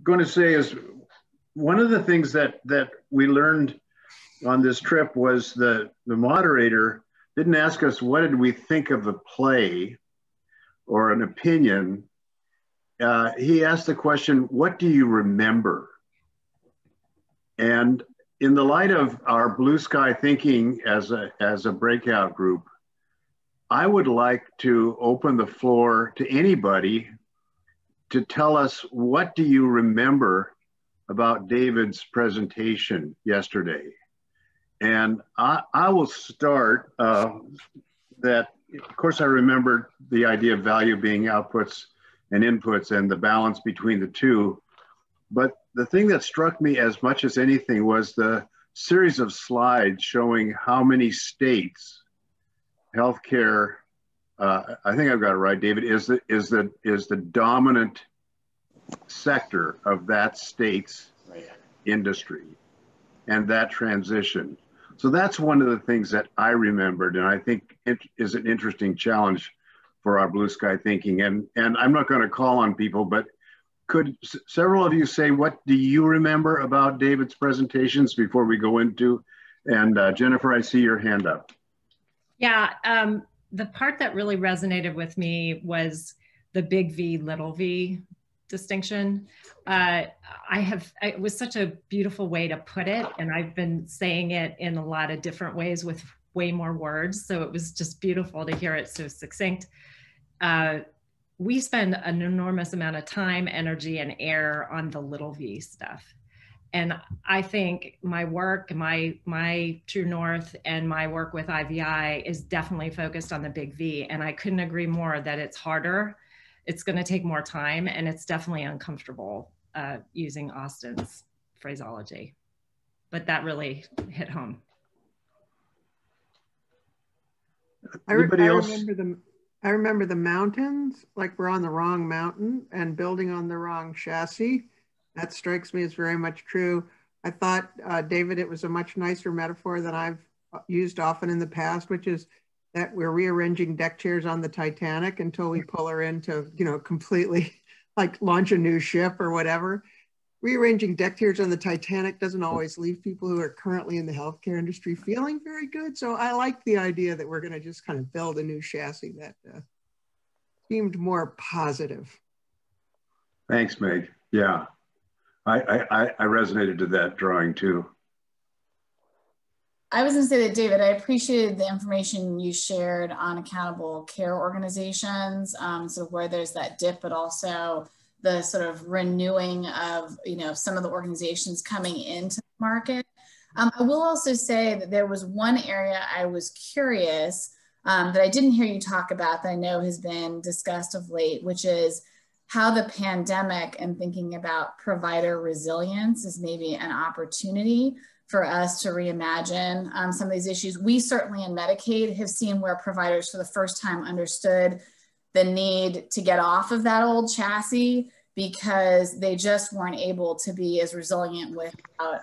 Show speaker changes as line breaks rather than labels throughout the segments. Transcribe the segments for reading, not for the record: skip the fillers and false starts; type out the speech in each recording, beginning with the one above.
going to say is one of the things that we learned on this trip was the moderator didn't ask us what did we think of the play or an opinion. He asked the question, what do you remember? And in the light of our blue sky thinking as a breakout group, I would like to open the floor to anybody to tell us, what do you remember about David's presentation yesterday? And I will start that, of course, I remember the idea of value being outputs and inputs and the balance between the two. But the thing that struck me as much as anything was the series of slides showing how many states healthcare, I think I've got it right, David, is the dominant sector of that state's industry and that transition. So that's one of the things that I remembered, and I think it is an interesting challenge for our blue sky thinking. And I'm not going to call on people, but could several of you say, what do you remember about David's presentations before we go into, and Jennifer, I see your hand up.
Yeah, the part that really resonated with me was the big V, little v distinction. It was such a beautiful way to put it, and I've been saying it in a lot of different ways with way more words, so it was just beautiful to hear it so succinct. We spend an enormous amount of time, energy, and air on the little v stuff. And I think my work, my True North and my work with IVI is definitely focused on the big V. And I couldn't agree more that it's harder, it's going to take more time, and it's definitely uncomfortable using Austin's phraseology. But that really hit home.
Anybody else?
I remember the mountains, like we're on the wrong mountain and building on the wrong chassis. That strikes me as very much true. I thought, David, it was a much nicer metaphor than I've used often in the past, which is that we're rearranging deck chairs on the Titanic until we pull her in to, completely like launch a new ship or whatever. Rearranging deck chairs on the Titanic doesn't always leave people who are currently in the healthcare industry feeling very good. So I like the idea that we're going to just kind of build a new chassis that seemed more positive.
Thanks, Meg. Yeah, I resonated to that drawing too.
I was going to say that, David, I appreciated the information you shared on accountable care organizations, so where there's that dip, but also the sort of renewing of, some of the organizations coming into the market. I will also say that there was one area I was curious that I didn't hear you talk about that I know has been discussed of late, which is how the pandemic and thinking about provider resilience is maybe an opportunity for us to reimagine some of these issues. We certainly in Medicaid have seen where providers for the first time understood the need to get off of that old chassis because they just weren't able to be as resilient without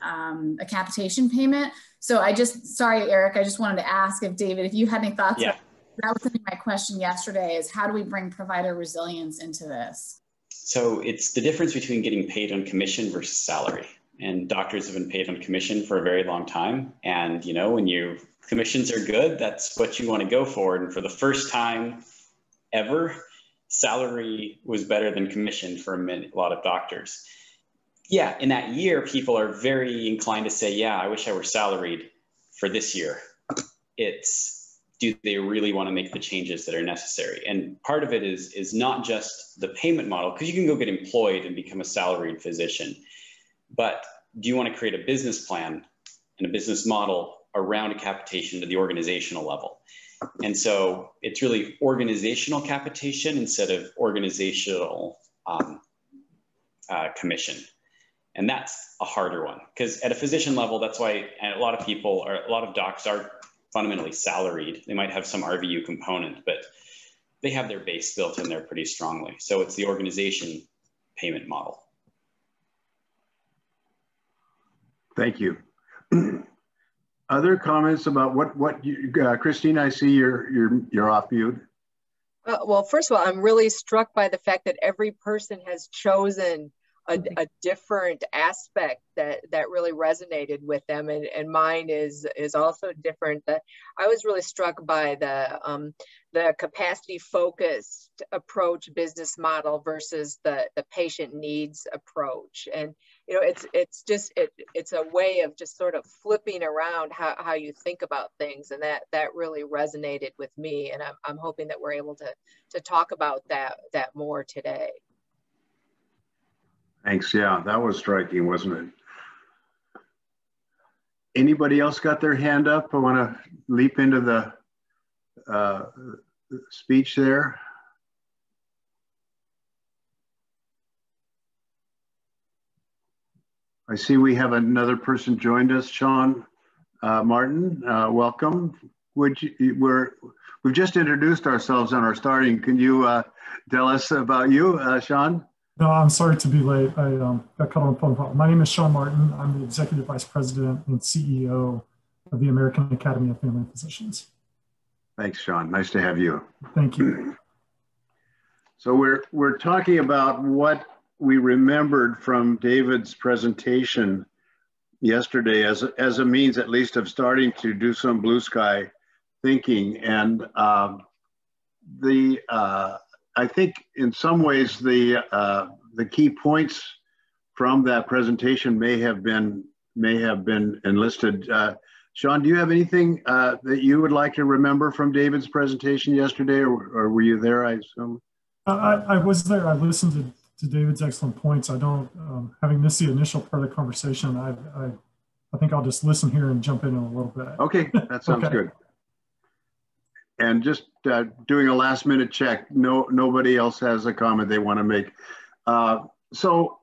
a capitation payment. So sorry, Eric, I just wanted to ask if David, if you had any thoughts.
Yeah.
That was my question yesterday, is how do we bring provider resilience into this?
So it's the difference between getting paid on commission versus salary. And doctors have been paid on commission for a very long time. And when your commissions are good, that's what you want to go for. And for the first time ever, salary was better than commission for a lot of doctors. Yeah, in that year, people are very inclined to say, yeah, I wish I were salaried for this year. It's, do they really want to make the changes that are necessary? And part of it is not just the payment model, because you can go get employed and become a salaried physician. But do you want to create a business plan and a business model around a capitation to the organizational level? And so it's really organizational capitation instead of organizational commission. And that's a harder one, because at a physician level, that's why a lot of docs are fundamentally salaried. They might have some RVU component, but they have their base built in there pretty strongly. So it's the organization payment model.
Thank you. Other comments about what you, Christine, I see you're off mute.
Well, first of all, I'm really struck by the fact that every person has chosen a different aspect that really resonated with them, and mine is also different. That I was really struck by the capacity focused approach business model versus the patient needs approach, and it's a way of just sort of flipping around how you think about things, and that really resonated with me, and I'm hoping that we're able to talk about that more today.
Thanks. Yeah, that was striking, wasn't it? Anybody else got their hand up? I want to leap into the speech there. I see we have another person joined us, Sean Martin. Welcome. We've just introduced ourselves on our starting. Can you tell us about you, Sean?
No, I'm sorry to be late. I got caught on a phone call. My name is Sean Martin. I'm the Executive Vice President and CEO of the American Academy of Family Physicians.
Thanks, Sean. Nice to have you.
Thank you.
So we're talking about what we remembered from David's presentation yesterday as a means, at least, of starting to do some blue sky thinking. And I think in some ways the key points from that presentation may have been enlisted. Sean, do you have anything that you would like to remember from David's presentation yesterday, or were you there, I assume?
I was there. I listened to David's excellent points. I don't, having missed the initial part of the conversation, I think I'll just listen here and jump in a little bit.
Okay, that sounds good. And just doing a last minute check, nobody else has a comment they want to make. So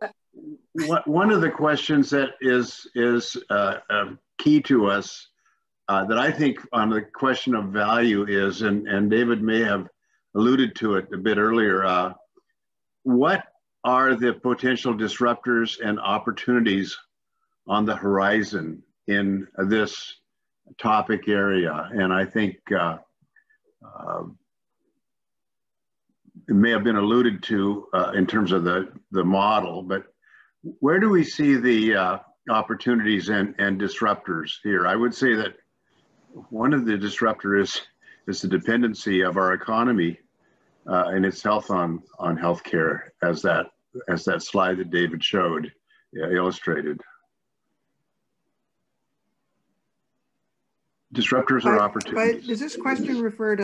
one of the questions that is key to us that I think on the question of value is, and David may have alluded to it a bit earlier, what are the potential disruptors and opportunities on the horizon in this topic area? And I think it may have been alluded to in terms of the model, but where do we see the opportunities and disruptors here? I would say that one of the disruptors is the dependency of our economy and its health on healthcare, as that slide that David showed illustrated. Disruptors or opportunities?
Does this question refer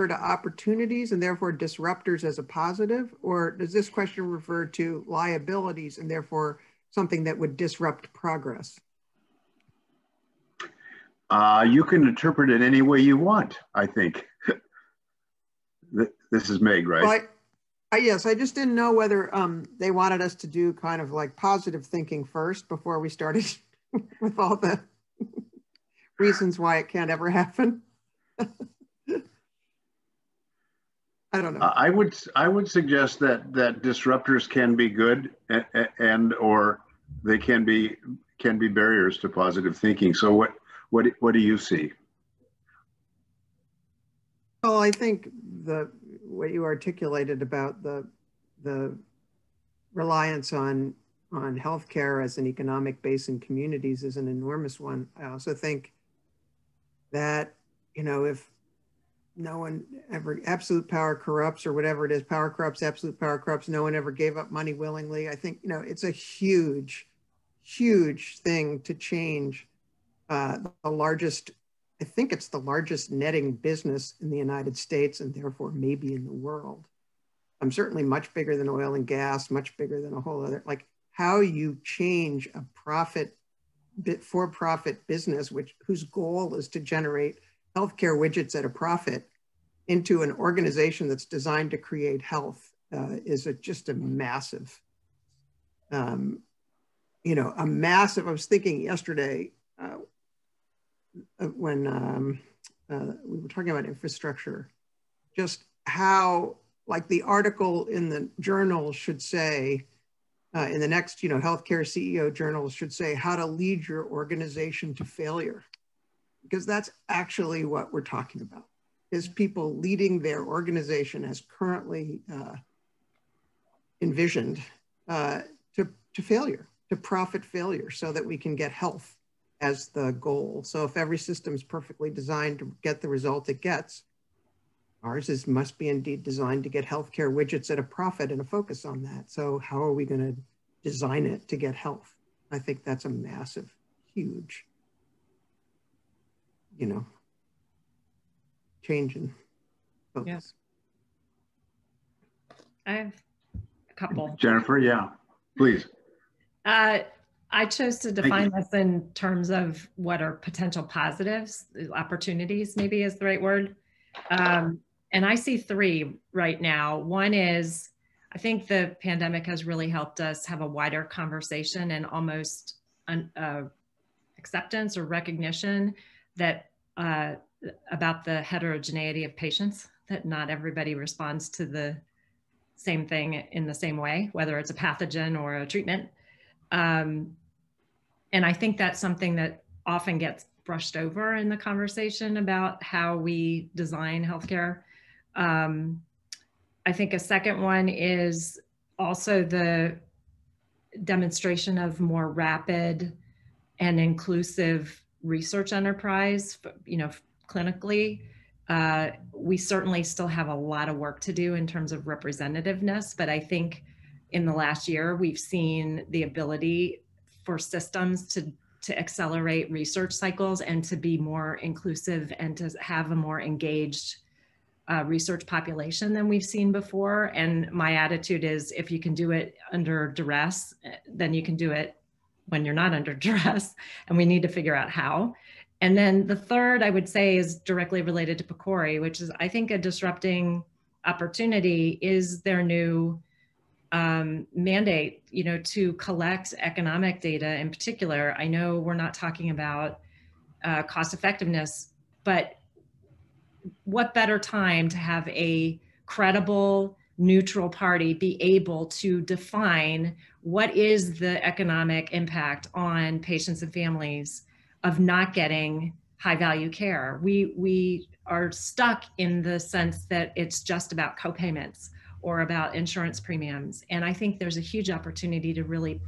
to opportunities and therefore disruptors as a positive, or does this question refer to liabilities and therefore something that would disrupt progress?
You can interpret it any way you want, I think. This is Meg, right?
Well, yes, I just didn't know whether they wanted us to do kind of like positive thinking first before we started with all the reasons why it can't ever happen. I don't know.
I would suggest that disruptors can be good and or they can be barriers to positive thinking. So what do you see?
Well, I think what you articulated about the reliance on healthcare as an economic base in communities is an enormous one. I also think that, if no one ever, absolute power corrupts or whatever it is, power corrupts, absolute power corrupts, no one ever gave up money willingly. I think, it's a huge, huge thing to change the largest, I think it's the largest netting business in the United States and therefore maybe in the world. I'm certainly much bigger than oil and gas, much bigger than a whole other, like how you change a for-profit business, whose goal is to generate healthcare widgets at a profit, into an organization that's designed to create health is just a massive, I was thinking yesterday when we were talking about infrastructure, just how, like the article in the journal should say, in the next, healthcare CEO journal should say, how to lead your organization to failure. Because that's actually what we're talking about, is people leading their organization as currently envisioned to failure, to profit failure, so that we can get health as the goal. So if every system is perfectly designed to get the result it gets, ours must be indeed designed to get healthcare widgets at a profit and a focus on that. So how are we going to design it to get health? I think that's a massive, huge, change in focus.
Yeah. I have a couple.
Jennifer, yeah, please.
I chose to define this in terms of what are potential positives, opportunities maybe is the right word. And I see three right now. One is, I think the pandemic has really helped us have a wider conversation and almost acceptance or recognition that about the heterogeneity of patients, that not everybody responds to the same thing in the same way, whether it's a pathogen or a treatment. And I think that's something that often gets brushed over in the conversation about how we design healthcare. I think a second one is also the demonstration of more rapid and inclusive research enterprise, clinically. We certainly still have a lot of work to do in terms of representativeness, but I think in the last year, we've seen the ability for systems to accelerate research cycles and to be more inclusive and to have a more engaged research population than we've seen before. And my attitude is, if you can do it under duress, then you can do it when you're not under duress, and we need to figure out how. And then the third I would say is directly related to PCORI, which is, I think, a disrupting opportunity is their new mandate, to collect economic data in particular. I know we're not talking about cost effectiveness, but what better time to have a credible, neutral party be able to define what is the economic impact on patients and families of not getting high value care. We are stuck in the sense that it's just about copayments or about insurance premiums. And I think there's a huge opportunity to really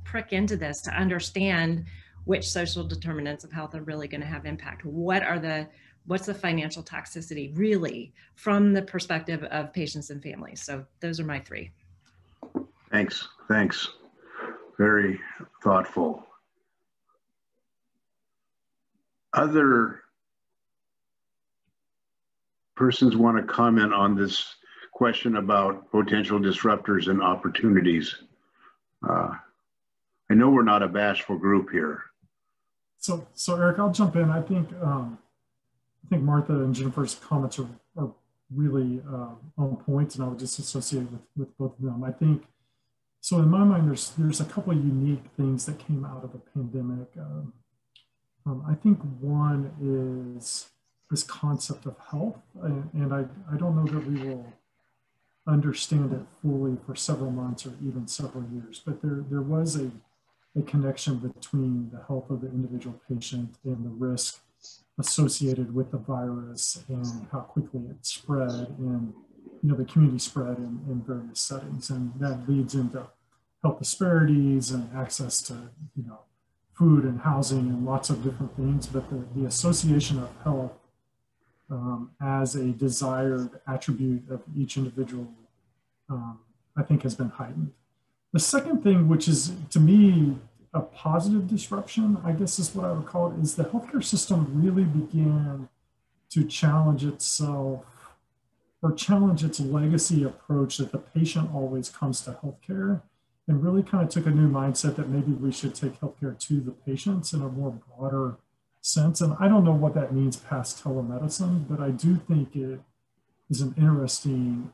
prick into this, to understand which social determinants of health are really going to have impact. What's the financial toxicity really from the perspective of patients and families? So those are my three.
Thanks. Very thoughtful. Other persons want to comment on this question about potential disruptors and opportunities? I know we're not a bashful group here.
So Eric, I'll jump in. I think Martha and Jennifer's comments are really on point, and I would just associate with both of them. I think, so in my mind, there's a couple of unique things that came out of the pandemic. I think one is this concept of health, and I don't know that we will understand it fully for several months or even several years, but there was a connection between the health of the individual patient and the risk associated with the virus and how quickly it spread and the community spread in various settings. And that leads into health disparities and access to food and housing and lots of different things. But the association of health as a desired attribute of each individual, I think has been heightened. The second thing, which is to me a positive disruption, I guess is what I would call it, is the healthcare system really began to challenge itself or challenge its legacy approach that the patient always comes to healthcare, and really kind of took a new mindset that maybe we should take healthcare to the patients in a more broader sense. And I don't know what that means past telemedicine, but I do think it is an interesting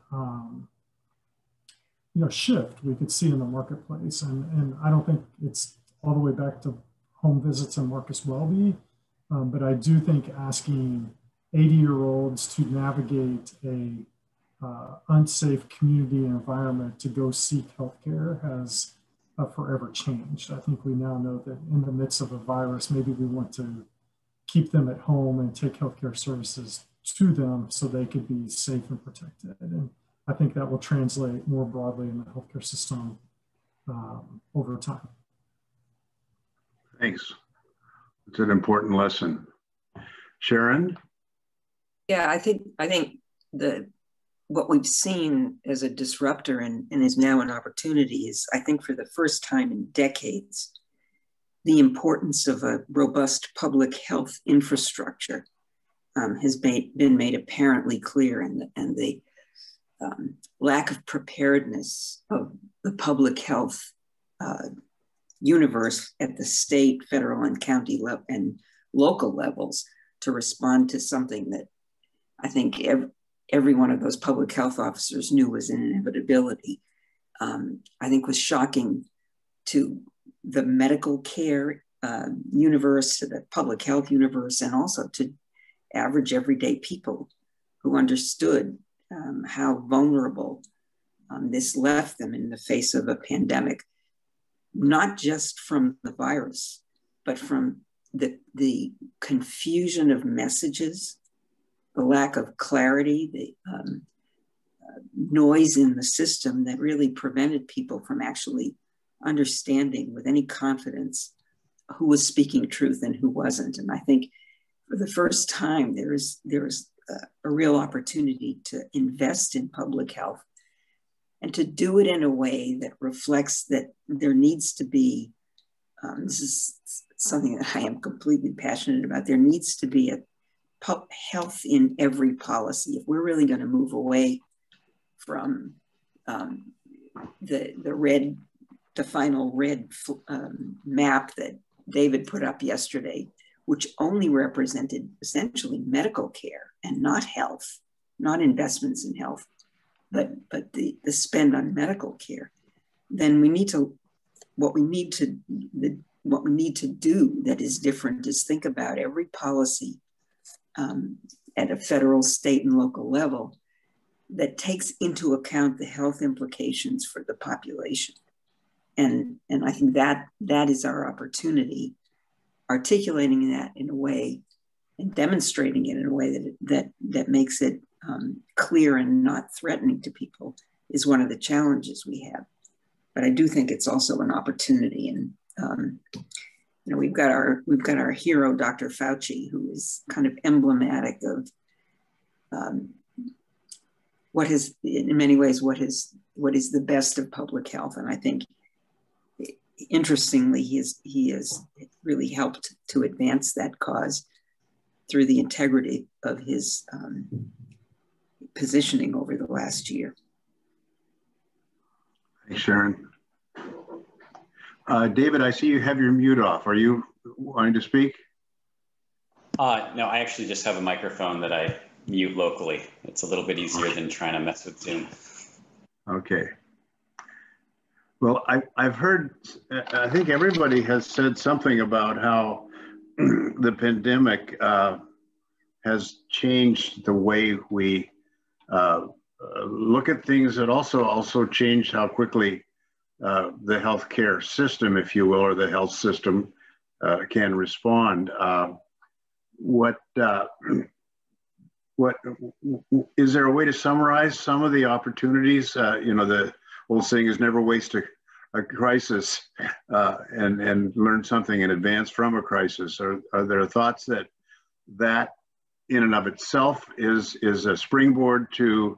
shift we could see in the marketplace. And I don't think it's all the way back to home visits and Marcus Welby, but I do think asking 80-year-olds to navigate a unsafe community environment to go seek healthcare has forever changed. I think we now know that in the midst of a virus, maybe we want to keep them at home and take healthcare services to them so they could be safe and protected. And I think that will translate more broadly in the healthcare system over time.
Thanks. It's an important lesson. Sharon?
Yeah, I think what we've seen as a disruptor and is now an opportunity is, I think for the first time in decades, the importance of a robust public health infrastructure has been made apparently clear, and the lack of preparedness of the public health universe at the state, federal, and county and local levels to respond to something that I think every one of those public health officers knew was an inevitability, I think was shocking to the medical care universe, to the public health universe, and also to average everyday people who understood how vulnerable this left them in the face of a pandemic, not just from the virus, but from the confusion of messages, the lack of clarity, the noise in the system that really prevented people from actually understanding with any confidence who was speaking truth and who wasn't. And I think for the first time, there is a real opportunity to invest in public health and to do it in a way that reflects that there needs to be, this is something that I am completely passionate about, there needs to be a health in every policy. If we're really going to move away from the final red map that David put up yesterday, which only represented essentially medical care and not health, not investments in health, but the spend on medical care, then what we need to do that is different is think about every policy at a federal, state, and local level that takes into account the health implications for the population. And I think that is our opportunity. Articulating that in a way and demonstrating it in a way that makes it clear and not threatening to people is one of the challenges we have. But I do think it's also an opportunity. And we've got our hero, Dr. Fauci, who is kind of emblematic of what is, in many ways, what is the best of public health. And I think, interestingly, he has really helped to advance that cause through the integrity of his positioning over the last year.
Thanks, Sharon. David, I see you have your mute off. Are you wanting to speak?
No, I actually just have a microphone that I mute locally. It's a little bit easier than trying to mess with Zoom. Okay.
Well, I've heard, I think everybody has said something about how the pandemic has changed the way we look at things. It also changed how quickly the healthcare system, if you will, or the health system can respond. What is there a way to summarize some of the opportunities? The old saying is never waste a crisis and learn something in advance from a crisis. Are there thoughts that in and of itself is a springboard to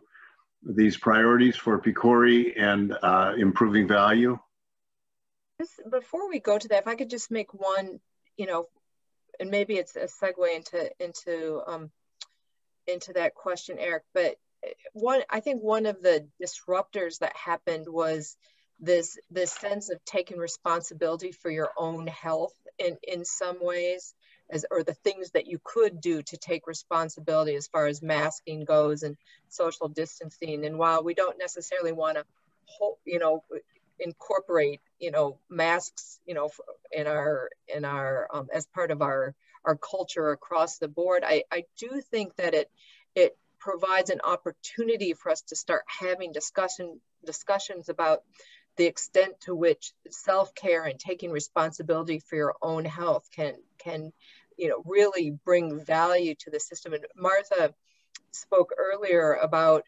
these priorities for PCORI and improving value?
Before we go to that, if I could just make one, and maybe it's a segue into that question, Eric, but I think one of the disruptors that happened was this sense of taking responsibility for your own health in some ways, or the things that you could do to take responsibility as far as masking goes and social distancing. And while we don't necessarily want to, incorporate, masks, in our as part of our culture across the board, I do think that it provides an opportunity for us to start having discussions about the extent to which self-care and taking responsibility for your own health can really bring value to the system. And Martha spoke earlier about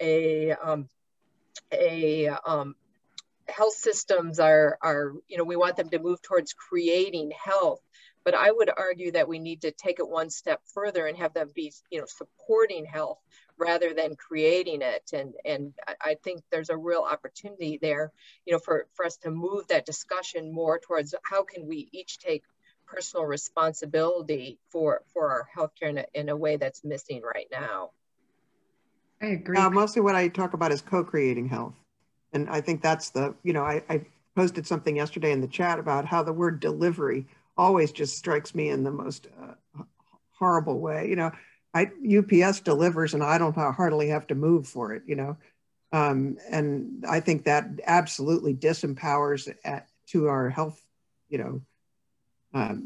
a health systems are, you know, we want them to move towards creating health. But I would argue that we need to take it one step further and have them be, you know, supporting health rather than creating it. And I think there's a real opportunity there, you know, for us to move that discussion more towards how can we each take personal responsibility for our healthcare in a way that's missing right now.
I agree.
Mostly what I talk about is co-creating health. And I think that's the, you know, I posted something yesterday in the chat about how the word delivery always just strikes me in the most horrible way. You know, UPS delivers and I don't hardly have to move for it, you know. And I think that absolutely disempowers to our health, you know,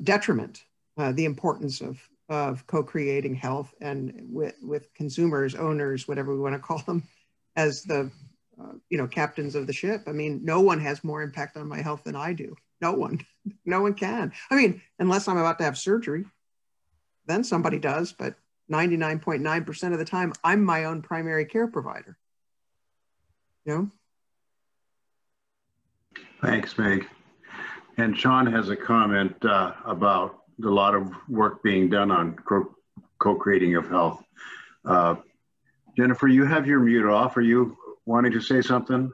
detriment, the importance of co-creating health and with consumers, owners, whatever we want to call them, as the, you know, captains of the ship. I mean, no one has more impact on my health than I do. No one can. I mean, unless I'm about to have surgery, then somebody does, but 99.9% of the time, I'm my own primary care provider. You know?
Thanks, Meg. And Sean has a comment about a lot of work being done on co-creating of health. Jennifer, you have your mute off. Are you wanting to say something?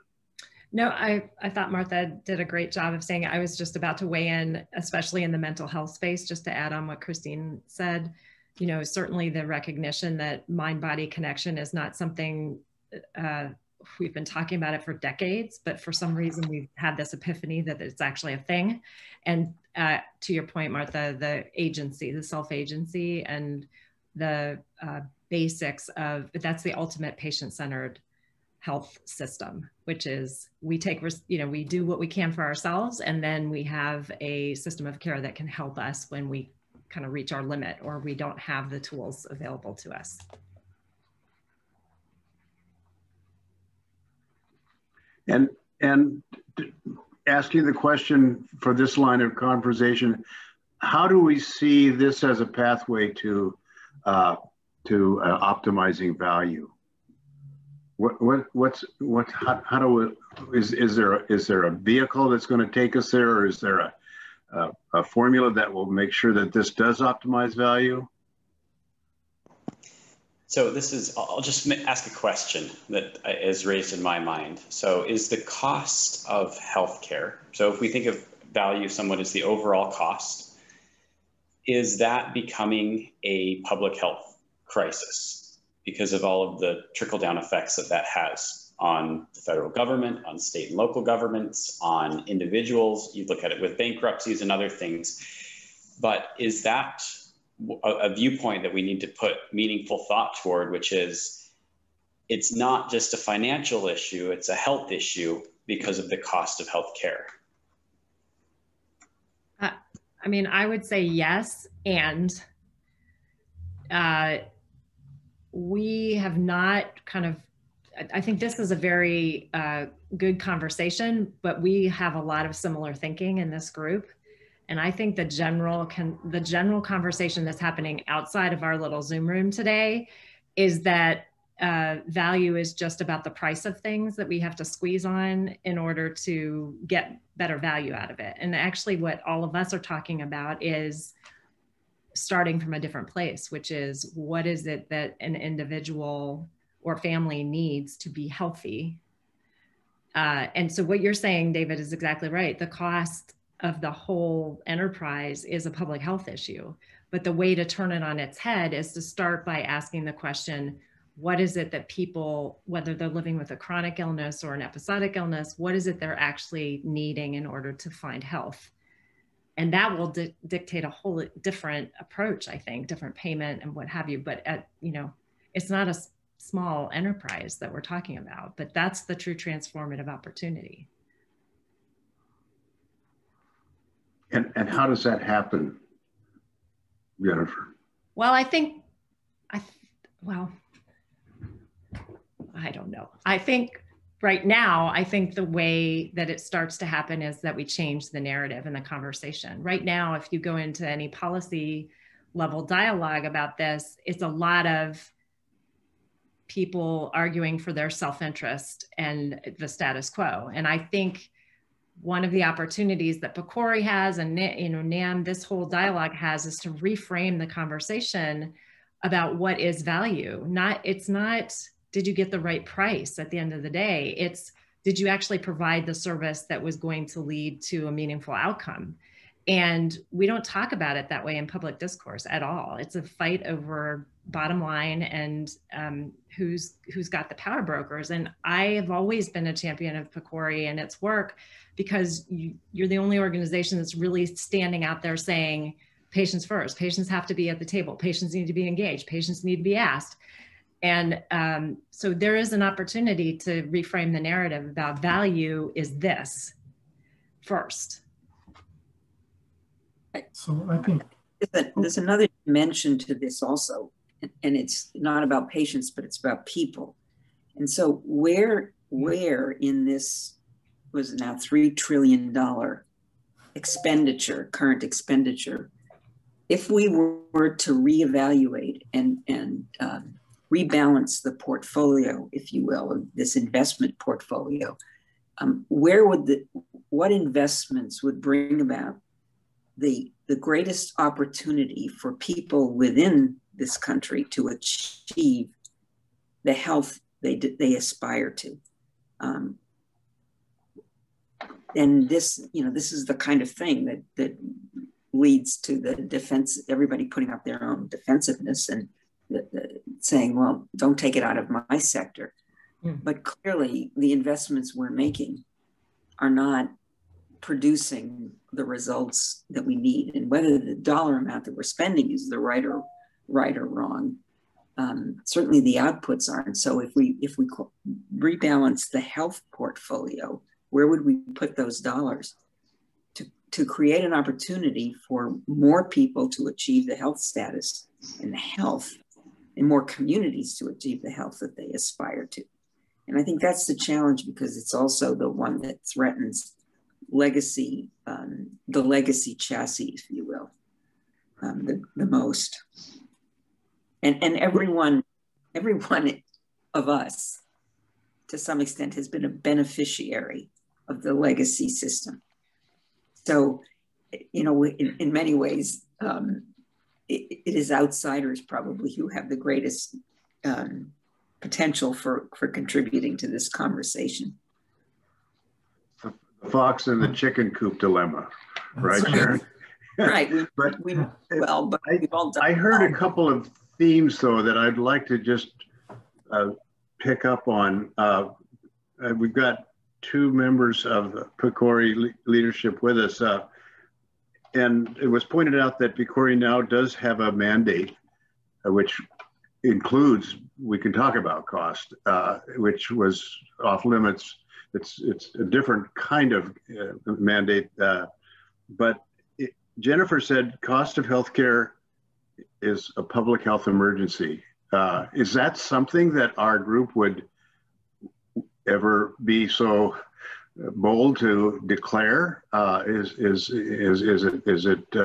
No, I thought Martha did a great job of saying it. I was just about to weigh in, especially in the mental health space, just to add on what Christine said. You know, certainly the recognition that mind-body connection is not something, we've been talking about it for decades, but for some reason we've had this epiphany that it's actually a thing. And to your point, Martha, the agency, the self-agency and the basics of, that's the ultimate patient-centered health system, which is we take, you know, we do what we can for ourselves, and then we have a system of care that can help us when we kind of reach our limit or we don't have the tools available to us.
And asking the question for this line of conversation, how do we see this as a pathway to optimizing value? Is there a vehicle that's going to take us there, or is there a formula that will make sure that this does optimize value?
So I'll just ask a question that is raised in my mind. So is the cost of healthcare, so if we think of value somewhat as the overall cost, is that becoming a public health crisis because of all of the trickle-down effects that has on the federal government, on state and local governments, on individuals? You look at it with bankruptcies and other things. But is that a viewpoint that we need to put meaningful thought toward, which is it's not just a financial issue, it's a health issue because of the cost of healthcare?
I mean, I would say yes, and we have not kind of, I think this is a very good conversation, but we have a lot of similar thinking in this group. And I think the general conversation that's happening outside of our little Zoom room today is that value is just about the price of things that we have to squeeze on in order to get better value out of it. And actually what all of us are talking about is starting from a different place, which is what is it that an individual or family needs to be healthy? And so what you're saying, David, is exactly right. The cost of the whole enterprise is a public health issue, but the way to turn it on its head is to start by asking the question, what is it that people, whether they're living with a chronic illness or an episodic illness, what is it they're actually needing in order to find health? And that will dictate a whole different approach, I think, different payment and what have you. But you know, it's not a small enterprise that we're talking about, but that's the true transformative opportunity.
And how does that happen, Jennifer?
Well, I think, well, I don't know. I think right now, I think the way that it starts to happen is that we change the narrative and the conversation. Right now, if you go into any policy level dialogue about this, it's a lot of people arguing for their self-interest and the status quo. And I think one of the opportunities that PCORI has, and NAM, this whole dialogue has, is to reframe the conversation about what is value. It's not, did you get the right price at the end of the day? It's, did you actually provide the service that was going to lead to a meaningful outcome? And we don't talk about it that way in public discourse at all. It's a fight over bottom line and who's got the power brokers. And I have always been a champion of PCORI and its work, because you're the only organization that's really standing out there saying, patients first, patients have to be at the table, patients need to be engaged, patients need to be asked. And so there is an opportunity to reframe the narrative about value is this first.
So I think
there's another dimension to this also, and it's not about patients, but it's about people. And so where in this was now $3 trillion expenditure, current expenditure, if we were to reevaluate and rebalance the portfolio, if you will, of this investment portfolio, what investments would bring about the greatest opportunity for people within this country to achieve the health they aspire to? And this is the kind of thing that leads to the defense, everybody putting up their own defensiveness and saying, well, don't take it out of my sector. But clearly the investments we're making are not producing the results that we need. And whether the dollar amount that we're spending is the right or wrong, certainly the outputs aren't. So if we rebalance the health portfolio, where would we put those dollars to create an opportunity for more people to achieve the health status and the health, and more communities to achieve the health that they aspire to? And I think that's the challenge, because it's also the one that threatens legacy, the legacy chassis, if you will, the most. And everyone of us, to some extent, has been a beneficiary of the legacy system. So, in many ways, it is outsiders probably who have the greatest potential for contributing to this conversation.
The fox and the chicken coop dilemma, right, Sharon?
Right.
I heard a couple of themes, though, that I'd like to just pick up on. We've got two members of the PCORI leadership with us. And it was pointed out that PCORI now does have a mandate, which includes, we can talk about cost, which was off limits. It's a different kind of mandate. But Jennifer said cost of healthcare is a public health emergency. Is that something that our group would ever be so bold to declare? Is it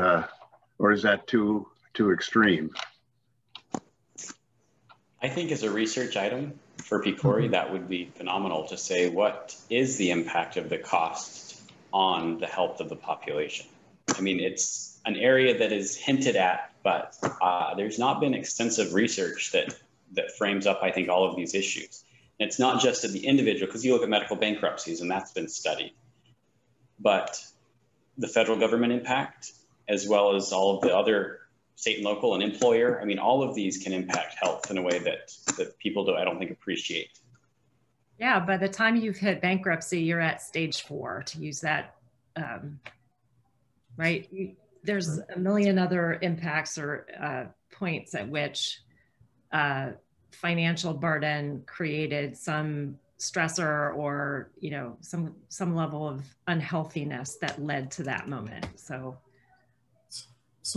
or is that too extreme?
I think as a research item for PCORI, that would be phenomenal to say, what is the impact of the cost on the health of the population? I mean, it's an area that is hinted at, but there's not been extensive research that frames up, I think, all of these issues. And it's not just at the individual, because you look at medical bankruptcies and that's been studied, but the federal government impact, as well as all of the other state and local and employer. I mean, all of these can impact health in a way that people I don't think appreciate.
Yeah, by the time you've hit bankruptcy, you're at stage 4, to use that, right? There's a million other impacts or points at which financial burden created some stressor or, some level of unhealthiness that led to that moment. So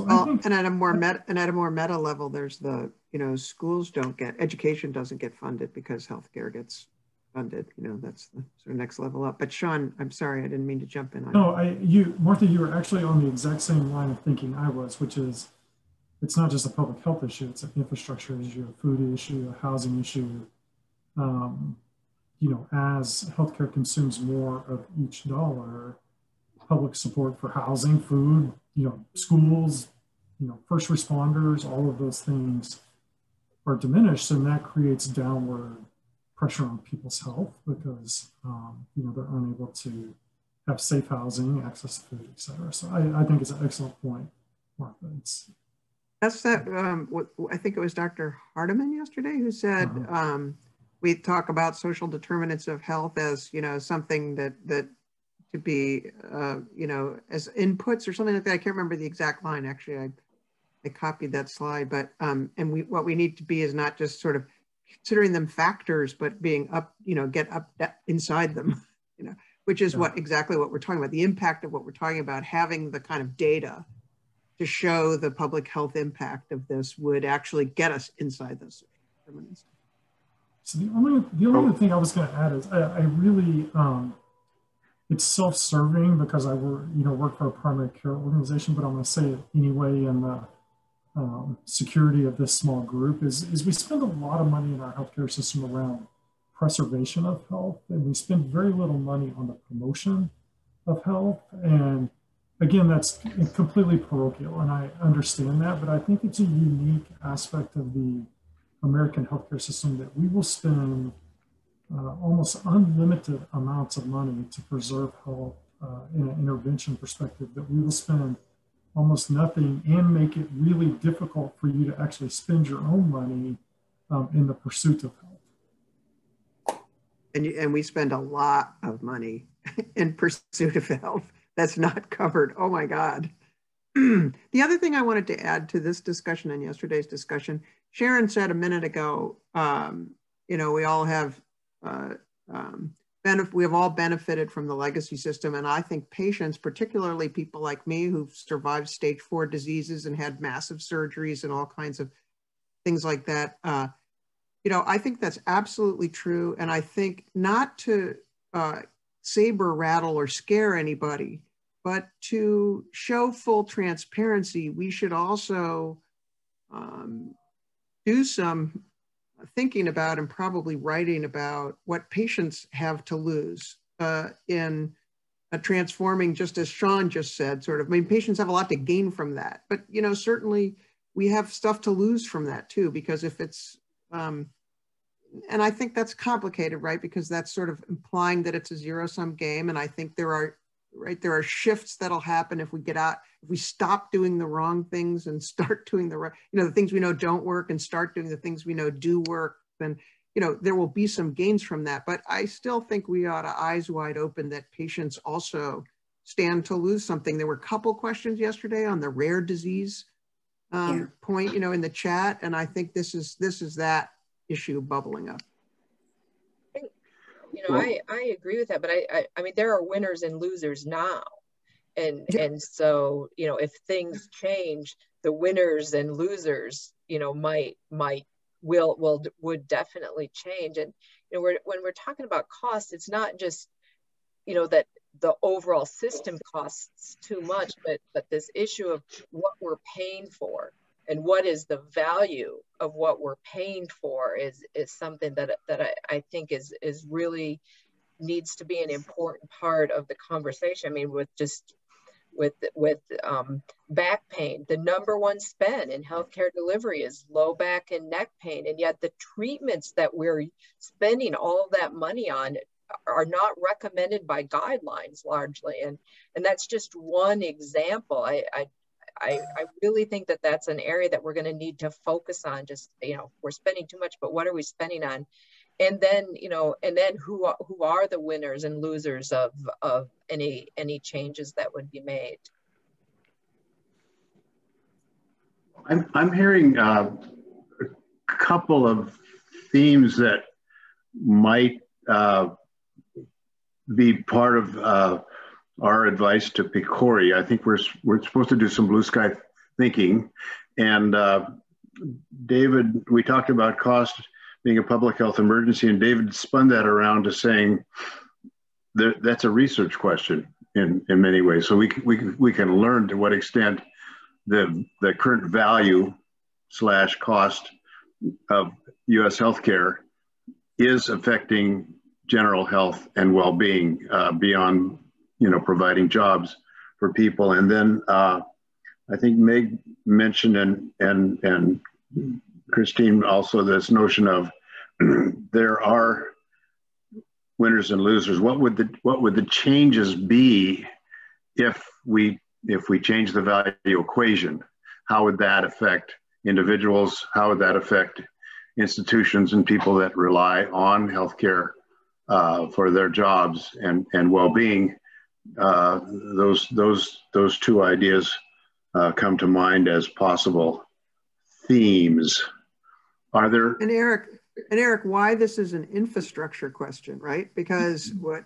and at a more meta level, there's the, schools education doesn't get funded because healthcare gets funded. That's the sort of next level up. But Sean, I'm sorry, I didn't mean to jump in on
No, Martha, you were actually on the exact same line of thinking I was, which is, it's not just a public health issue, it's an infrastructure issue, a food issue, a housing issue. you know, as healthcare consumes more of each dollar, public support for housing, food, you know, schools, you know, first responders, all of those things are diminished, and that creates downward pressure on people's health because, you know, they're unable to have safe housing, access to food, et cetera. So I think it's an excellent point, Martha.
That's that, I think it was Dr. Hardiman yesterday who said, we talk about social determinants of health as, you know, something that to be, you know, as inputs or something like that. I can't remember the exact line. Actually, I copied that slide, but, and what we need to be is not just sort of considering them factors, but being up, you know, get up inside them, you know, which is exactly what we're talking about. The impact of what we're talking about, having the kind of data to show the public health impact of this would actually get us inside those determinants.
So the only thing I was going to add is I really, it's self-serving because I work for a primary care organization, but I'm going to say it anyway in the security of this small group is we spend a lot of money in our healthcare system around preservation of health, and we spend very little money on the promotion of health. And again, that's completely parochial, and I understand that, but I think it's a unique aspect of the American healthcare system that we will spend almost unlimited amounts of money to preserve health in an intervention perspective, that we will spend almost nothing and make it really difficult for you to actually spend your own money in the pursuit of health.
And we spend a lot of money in pursuit of health that's not covered. Oh my God. The other thing I wanted to add to this discussion and yesterday's discussion, Sharon said a minute ago, you know, we all have we have all benefited from the legacy system. And I think patients, particularly people like me who've survived stage 4 diseases and had massive surgeries and all kinds of things like that, you know, I think that's absolutely true. And I think not to saber rattle or scare anybody, but to show full transparency, we should also do some thinking about and probably writing about what patients have to lose in transforming, just as Sean just said, sort of, I mean, patients have a lot to gain from that, but, you know, certainly we have stuff to lose from that too, because if it's, and I think that's complicated, right? Because that's sort of implying that it's a zero-sum game. And I think there are shifts that'll happen if we get out, if we stop doing the wrong things and start doing the right, you know, the things we know don't work and start doing the things we know do work, then, you know, there will be some gains from that. But I still think we ought to eyes wide open that patients also stand to lose something. There were a couple questions yesterday on the rare disease point, you know, in the chat. And I think this is that issue bubbling up.
You know, I agree with that, but I mean, there are winners and losers now. And so, you know, if things change, the winners and losers, you know, would definitely change. And, you know, when we're talking about cost, it's not just, you know, that the overall system costs too much, but this issue of what we're paying for and what is the value of what we're paying for is something that I think is really needs to be an important part of the conversation. I mean, with back pain, the #1 spend in healthcare delivery is low back and neck pain, and yet the treatments that we're spending all of that money on are not recommended by guidelines largely, and that's just one example. I really think that that's an area that we're going to need to focus on. Just, you know, we're spending too much, but what are we spending on? And then, you know, and then who are the winners and losers of any changes that would be made?
I'm hearing a couple of themes that might be part of our advice to PCORI. I think we're supposed to do some blue sky thinking. And David, we talked about cost being a public health emergency, and David spun that around to saying that's a research question in many ways. So we can learn to what extent the current value / cost of U.S. healthcare is affecting general health and well-being beyond, providing jobs for people. And then I think Meg mentioned and Christine also this notion of there are winners and losers. What would the changes be if we change the value equation? How would that affect individuals? How would that affect institutions and people that rely on healthcare for their jobs and well-being? Those two ideas come to mind as possible themes. Are there?
And Eric, why this is an infrastructure question, right? Because what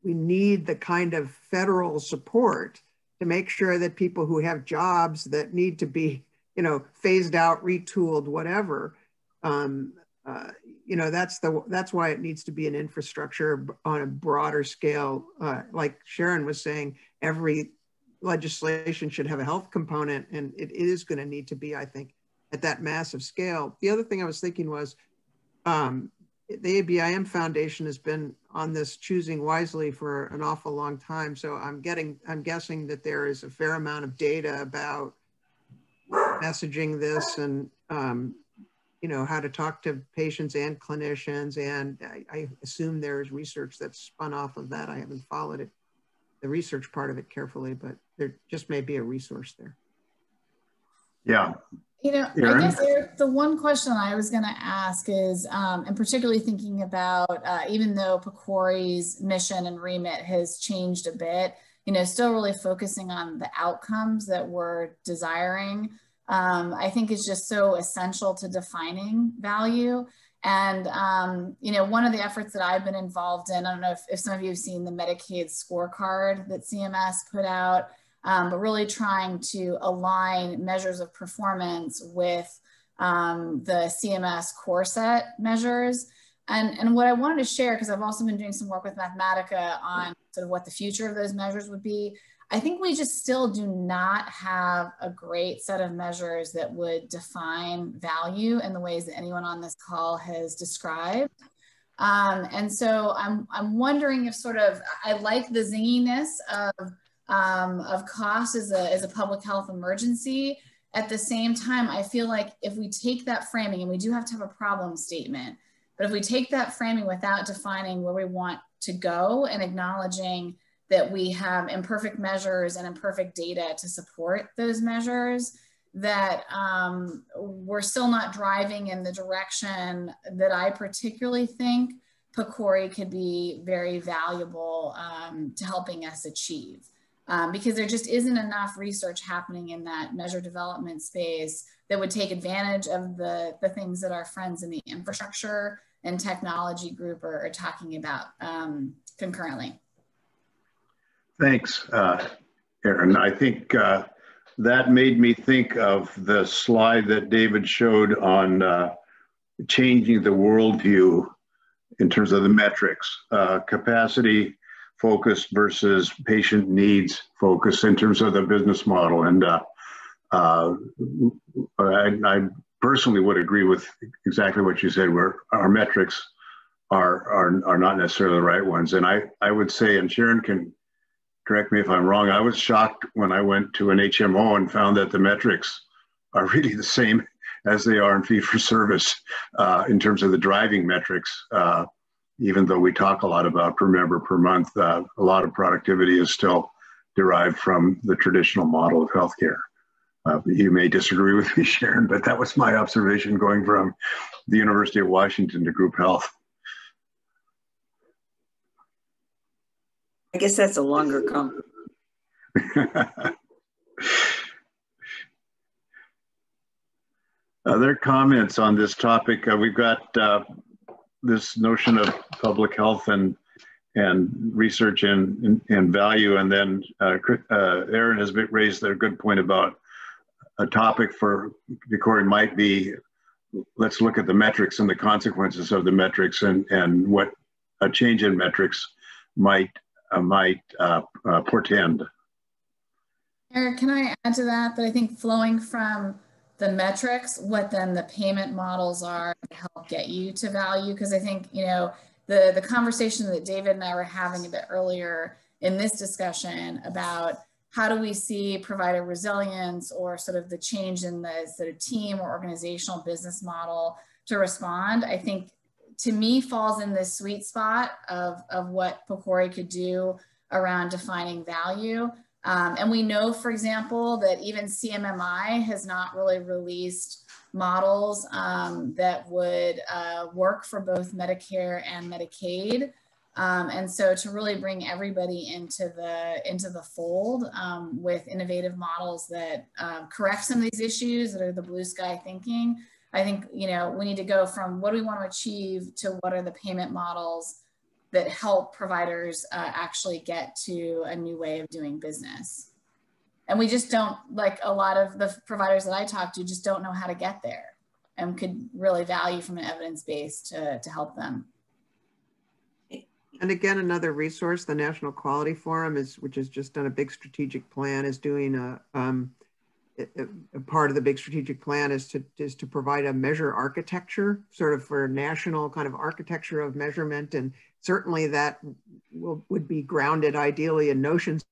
we need the kind of federal support to make sure that people who have jobs that need to be, phased out, retooled, whatever. That's why it needs to be an infrastructure on a broader scale. Like Sharon was saying, every legislation should have a health component, and it is going to need to be, I think, at that massive scale. The other thing I was thinking was the ABIM Foundation has been on this choosing wisely for an awful long time. So I'm guessing that there is a fair amount of data about messaging this and how to talk to patients and clinicians. And I assume there is research that's spun off of that. I haven't followed it, the research part of it carefully, but there just may be a resource there.
Yeah.
I guess, Eric, the one question I was going to ask is, and particularly thinking about, even though PCORI's mission and remit has changed a bit, still really focusing on the outcomes that we're desiring, I think is just so essential to defining value. And, one of the efforts that I've been involved in, I don't know if some of you have seen the Medicaid scorecard that CMS put out, but really trying to align measures of performance with the CMS core set measures. And what I wanted to share, because I've also been doing some work with Mathematica on sort of what the future of those measures would be, I think we just still do not have a great set of measures that would define value in the ways that anyone on this call has described. And so I'm wondering if sort of, I like the zinginess of cost as a public health emergency. At the same time, I feel like if we take that framing, and we do have to have a problem statement, but if we take that framing without defining where we want to go and acknowledging that we have imperfect measures and imperfect data to support those measures, that we're still not driving in the direction that I particularly think PCORI could be very valuable to helping us achieve. Because there just isn't enough research happening in that measure development space that would take advantage of the things that our friends in the infrastructure and technology group are talking about concurrently.
Thanks, Erin. I think that made me think of the slide that David showed on changing the worldview in terms of the metrics, capacity focused versus patient needs focused in terms of the business model. And I personally would agree with exactly what you said, where our metrics are not necessarily the right ones. And I would say, and Sharon can correct me if I'm wrong, I was shocked when I went to an HMO and found that the metrics are really the same as they are in fee-for-service in terms of the driving metrics. Even though we talk a lot about per member per month, a lot of productivity is still derived from the traditional model of healthcare. You may disagree with me, Sharon, but that was my observation going from the University of Washington to group health.
I guess that's a longer comment.
Other comments on this topic? We've got this notion of public health and research and value, and then Erin has raised a good point about a topic for PCORI might be, let's look at the metrics and the consequences of the metrics and what a change in metrics might portend.
Eric, can I add to that? That I think flowing from the metrics, what then the payment models are to help get you to value. Because I think, the conversation that David and I were having a bit earlier in this discussion about how do we see provider resilience or sort of the change in the sort of team or organizational business model to respond, I think to me falls in this sweet spot of what PCORI could do around defining value. And we know, for example, that even CMMI has not really released models that would work for both Medicare and Medicaid. And so to really bring everybody into the fold with innovative models that correct some of these issues that are the blue sky thinking, I think, you know, we need to go from what do we want to achieve to what are the payment models that help providers actually get to a new way of doing business. And we just don't, like a lot of the providers that I talk to just don't know how to get there and could really value from an evidence base to help them.
And again, another resource, the National Quality Forum, which has just done a big strategic plan, is doing a part of the big strategic plan is to provide a measure architecture, sort of for national kind of architecture of measurement. And certainly that would be grounded ideally in notions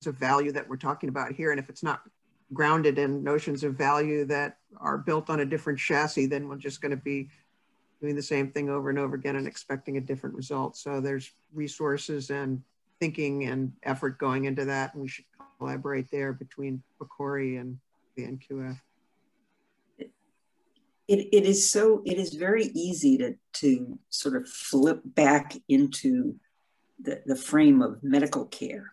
of value that we're talking about here. And if it's not grounded in notions of value that are built on a different chassis, then we're just going to be doing the same thing over and over again and expecting a different result. So there's resources and thinking and effort going into that, and we should collaborate there between PCORI and the NQF.
It is very easy to sort of flip back into the frame of medical care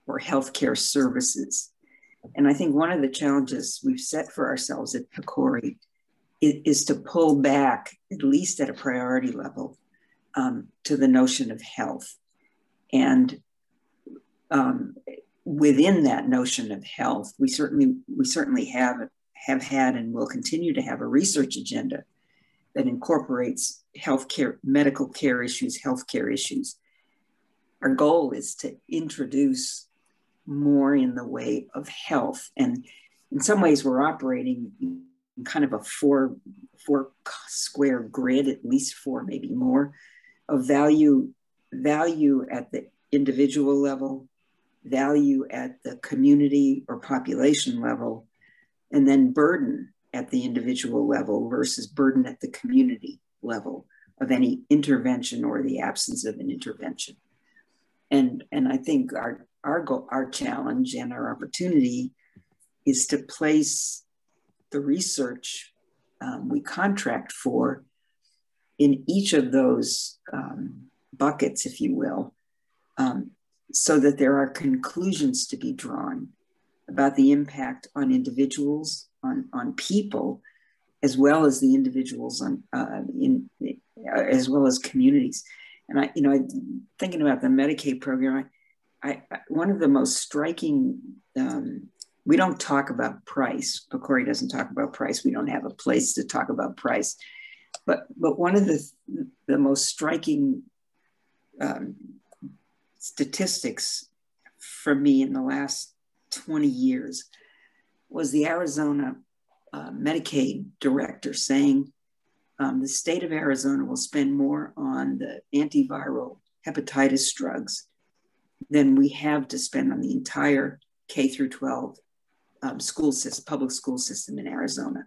or healthcare services. And I think one of the challenges we've set for ourselves at PCORI is to pull back, at least at a priority level, to the notion of health. And within that notion of health, we certainly have had and will continue to have a research agenda that incorporates healthcare, medical care issues, healthcare issues. Our goal is to introduce more in the way of health. And in some ways we're operating in kind of a four square grid, at least four, maybe more, of value at the individual level, value at the community or population level, and then burden at the individual level versus burden at the community level of any intervention or the absence of an intervention. And I think our challenge and our opportunity is to place the research we contract for in each of those buckets, if you will, so that there are conclusions to be drawn about the impact on individuals, on people, as well as the individuals as well as communities. And thinking about the Medicaid program, one of the most striking, we don't talk about price. PCORI doesn't talk about price. We don't have a place to talk about price. But one of the most striking statistics for me in the last 20 years was the Arizona Medicaid director saying the state of Arizona will spend more on the antiviral hepatitis drugs than we have to spend on the entire K through 12 public school system in Arizona.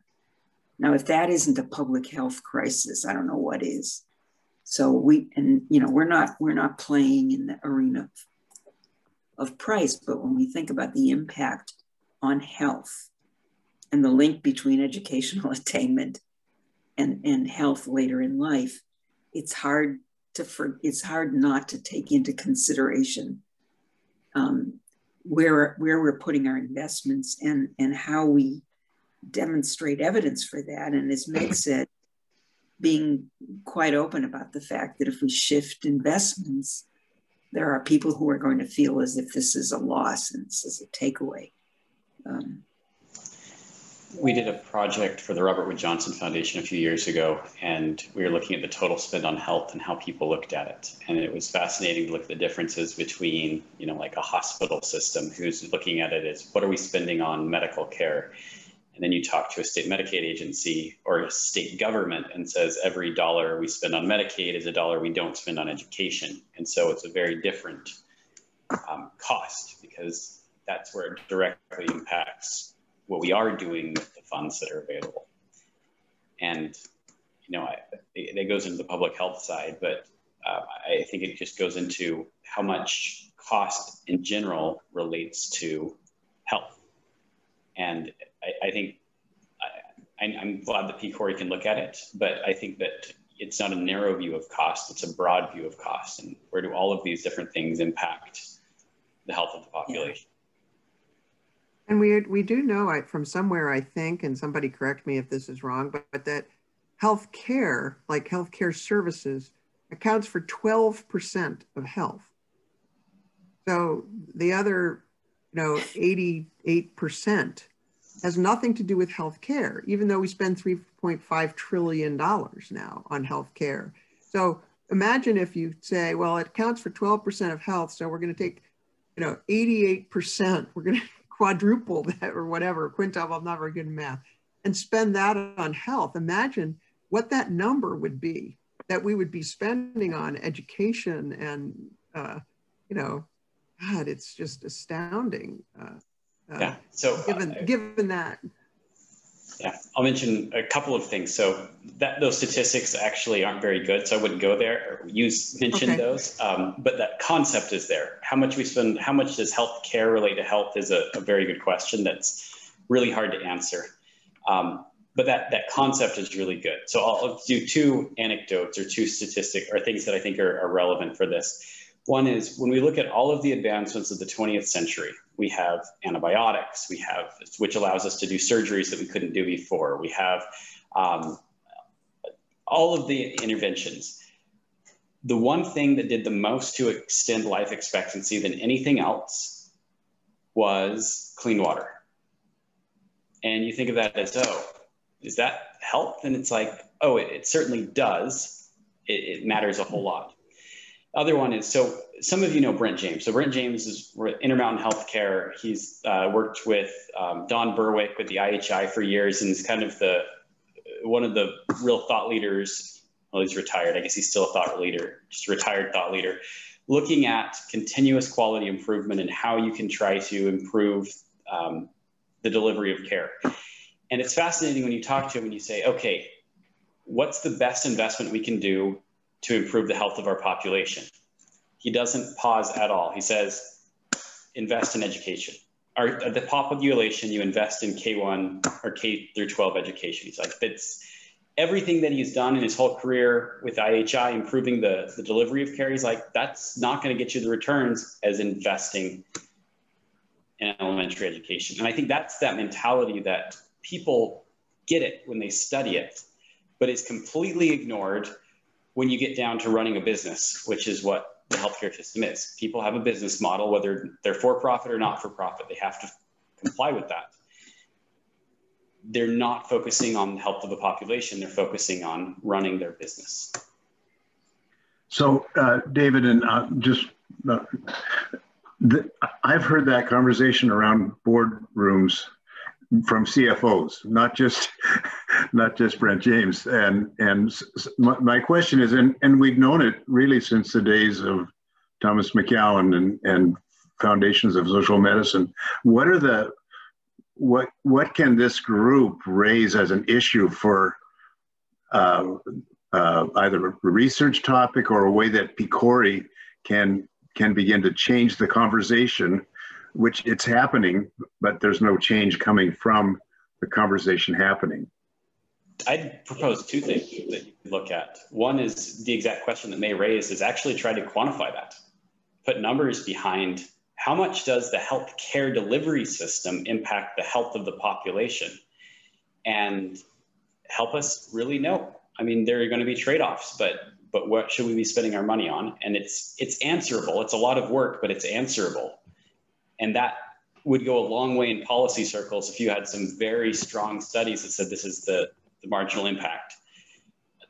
Now, if that isn't a public health crisis, I don't know what is. So we're not playing in the arena of price, but when we think about the impact on health and the link between educational attainment and health later in life, it's hard not to take into consideration where we're putting our investments and how we demonstrate evidence for that. And as Meg said, being quite open about the fact that if we shift investments, there are people who are going to feel as if this is a loss and this is a takeaway.
We did a project for the Robert Wood Johnson Foundation a few years ago, and we were looking at the total spend on health and how people looked at it. And it was fascinating to look at the differences between, like a hospital system who's looking at it as what are we spending on medical care? And then you talk to a state Medicaid agency or a state government and says every dollar we spend on Medicaid is a dollar we don't spend on education. And so it's a very different cost, because that's where it directly impacts what we are doing with the funds that are available. And, you know, it goes into the public health side, but I think it just goes into how much cost in general relates to health. And I think I'm glad that PCORI can look at it, but I think that it's not a narrow view of cost, it's a broad view of cost. And where do all of these different things impact the health of the population?
And we do know from somewhere, I think, and somebody correct me if this is wrong, but that healthcare, like healthcare services, accounts for 12% of health. So the other, 88% has nothing to do with healthcare, even though we spend $3.5 trillion now on healthcare. So imagine if you say, well, it counts for 12% of health, so we're going to take, 88%, we're going to quadruple that or whatever, quintuple, I'm not very good at math, and spend that on health. Imagine what that number would be that we would be spending on education and, God, it's just astounding.
Yeah. So
given that.
Yeah, I'll mention a couple of things. So those statistics actually aren't very good, so I wouldn't go there. Mention those, but that concept is there. How much we spend, how much does health care relate to health is a very good question that's really hard to answer. But that concept is really good. So I'll do two anecdotes or two statistics or things that I think are relevant for this. One is when we look at all of the advancements of the 20th century, we have antibiotics, which allows us to do surgeries that we couldn't do before. We have all of the interventions. The one thing that did the most to extend life expectancy than anything else was clean water. And you think of that as, oh, is that health? And it's like, oh, it certainly does. It matters a whole lot. Other one is, so some of you know Brent James. So Brent James is Intermountain Healthcare. He's worked with Don Berwick with the IHI for years, and is kind of one of the real thought leaders. Well, he's retired. I guess he's still a thought leader, just a retired thought leader, looking at continuous quality improvement and how you can try to improve the delivery of care. And it's fascinating when you talk to him and you say, okay, what's the best investment we can do to improve the health of our population? He doesn't pause at all. He says, invest in education. The population, you invest in K-1 or K through 12 education. He's like, that's everything that he's done in his whole career with IHI, improving the delivery of care. He's like, that's not going to get you the returns as investing in elementary education. And I think that's that mentality that people get it when they study it, but it's completely ignored when you get down to running a business, which is what the healthcare system is. People have a business model, whether they're for-profit or not for-profit. They have to comply with that. They're not focusing on the health of the population. They're focusing on running their business.
So, David, and I've heard that conversation around boardrooms from CFOs, not just Brent James. And my question is, and we've known it really since the days of Thomas McCowan and Foundations of Social Medicine. What can this group raise as an issue for either a research topic or a way that PCORI can begin to change the conversation, which it's happening, but there's no change coming from the conversation happening?
I'd propose two things that you could look at. One is the exact question that May raised, is actually try to quantify that. Put numbers behind how much does the health care delivery system impact the health of the population, and help us really know. I mean, there are going to be trade-offs, but what should we be spending our money on? And it's answerable. It's a lot of work, but it's answerable. And that would go a long way in policy circles if you had some very strong studies that said this is the marginal impact.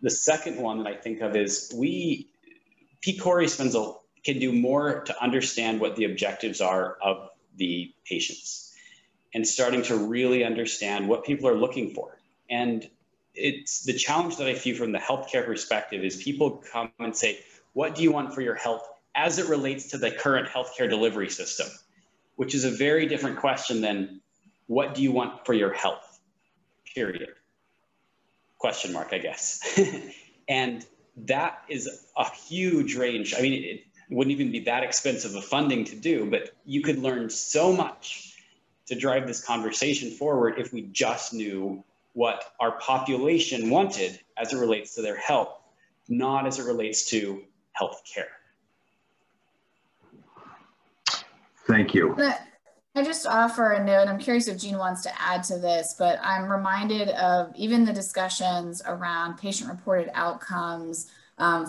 The second one that I think of is PCORI can do more to understand what the objectives are of the patients. and starting to really understand what people are looking for. And it's the challenge that I see from the healthcare perspective is people come and say, what do you want for your health as it relates to the current healthcare delivery system? Which is a very different question than what do you want for your health, period. Question mark, I guess. And that is a huge range. I mean, it wouldn't even be that expensive of funding to do, but you could learn so much to drive this conversation forward if we just knew what our population wanted as it relates to their health, not as it relates to healthcare.
Thank you.
I just offer a note. I'm curious if Jean wants to add to this, but I'm reminded of even the discussions around patient-reported outcomes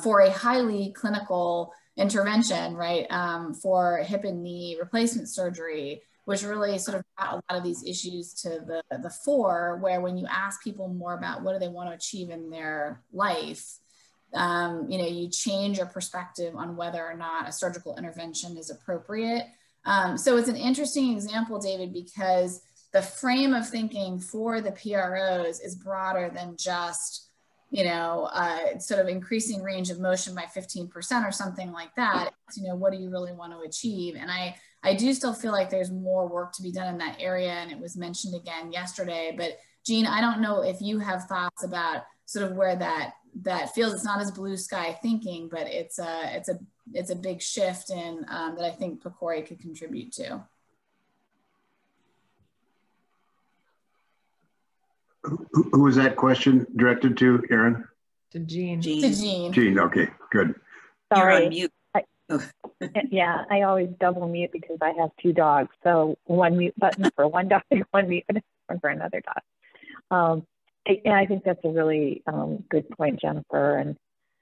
for a highly clinical intervention, right? For hip and knee replacement surgery, which really sort of brought a lot of these issues to the fore, where when you ask people more about what do they want to achieve in their life, you change your perspective on whether or not a surgical intervention is appropriate. So it's an interesting example, David, because the frame of thinking for the PROs is broader than just, sort of increasing range of motion by 15% or something like that. It's, what do you really want to achieve? And I do still feel like there's more work to be done in that area. And it was mentioned again yesterday, but Jean, I don't know if you have thoughts about sort of where that feels. It's not as blue sky thinking, but it's a big shift in that I think PCORI could contribute to.
Who was that question directed to, Erin?
To Jean.
To Jean.
Jean, okay, good.
You're
Sorry.
on mute.
Yeah, I always double mute because I have two dogs. So one mute button for one dog, one mute button for another dog. And I think that's a really good point, Jennifer. And,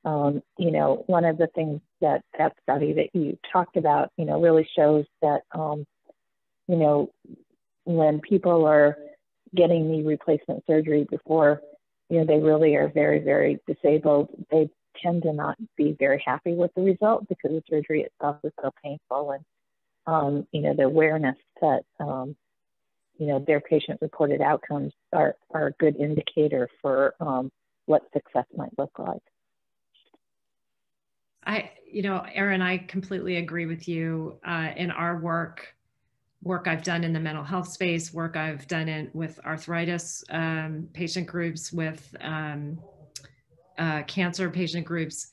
one of the things that study that you talked about, really shows that, when people are getting knee replacement surgery before, they really are very, very disabled, they tend to not be very happy with the result because the surgery itself is so painful. And, the awareness that, their patient-reported outcomes are a good indicator for what success might look like.
Erin, I completely agree with you. In our work I've done in the mental health space, work I've done with arthritis patient groups, with cancer patient groups,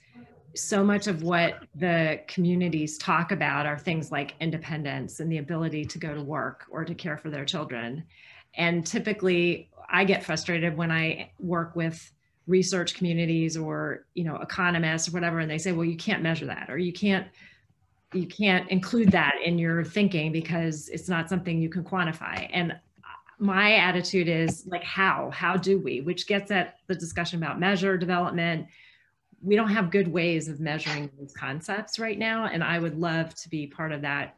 so much of what the communities talk about are things like independence and the ability to go to work or to care for their children. And typically I get frustrated when I work with research communities or, economists or whatever, and they say, well, you can't measure that, or you can't include that in your thinking because it's not something you can quantify. And my attitude is like, how do we, which gets at the discussion about measure development. We don't have good ways of measuring these concepts right now. And I would love to be part of that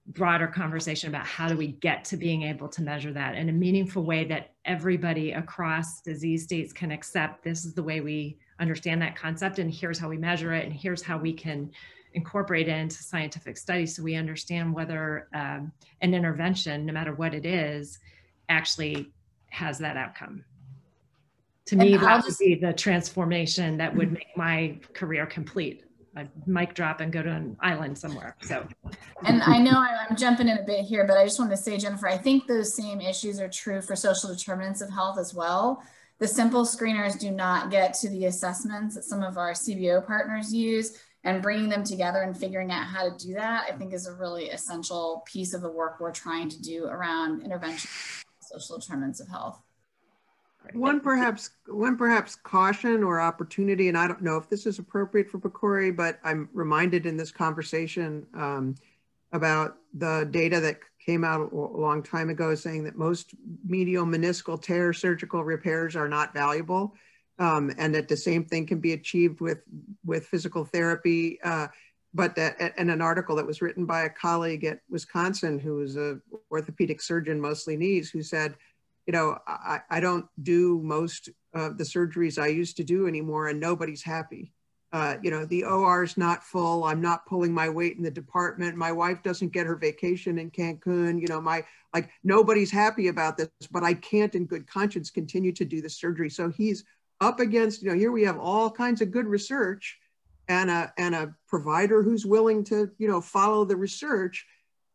broader conversation about how do we get to being able to measure that in a meaningful way that everybody across disease states can accept. This is the way we understand that concept, and here's how we measure it, and here's how we can incorporate it into scientific studies so we understand whether an intervention, no matter what it is, actually has that outcome. To me, that would be the transformation that would make my career complete. I'd mic drop and go to an island somewhere. So,
and I know I'm jumping in a bit here, but I just want to say, Jennifer, I think those same issues are true for social determinants of health as well. The simple screeners do not get to the assessments that some of our CBO partners use, and bringing them together and figuring out how to do that, I think, is a really essential piece of the work we're trying to do around intervention social determinants of health.
One perhaps caution or opportunity, and I don't know if this is appropriate for PCORI, but I'm reminded in this conversation about the data that came out a long time ago saying that most medial meniscal tear surgical repairs are not valuable, and that the same thing can be achieved with physical therapy. But in an article that was written by a colleague at Wisconsin who was an orthopedic surgeon, mostly knees, who said, I don't do most of the surgeries I used to do anymore, and nobody's happy. you know, the OR's not full. I'm not pulling my weight in the department. My wife doesn't get her vacation in Cancun. You know, like nobody's happy about this, but I can't in good conscience continue to do the surgery. So he's up against, you know, here we have all kinds of good research and a provider who's willing to, you know, follow the research,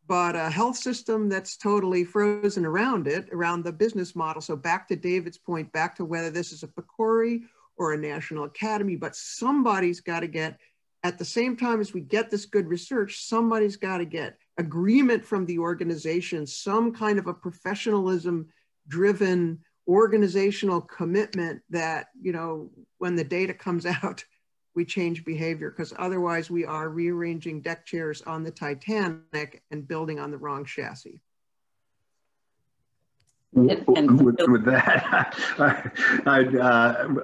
but a health system that's totally frozen around it, around the business model. So back to David's point, back to whether this is a PCORI or a national academy, but somebody's got to get, at the same time as we get this good research, somebody's got to get agreement from the organization, some kind of a professionalism driven organizational commitment that, you know, when the data comes out, we change behavior, because otherwise we are rearranging deck chairs on the Titanic and building on the wrong chassis.
With that,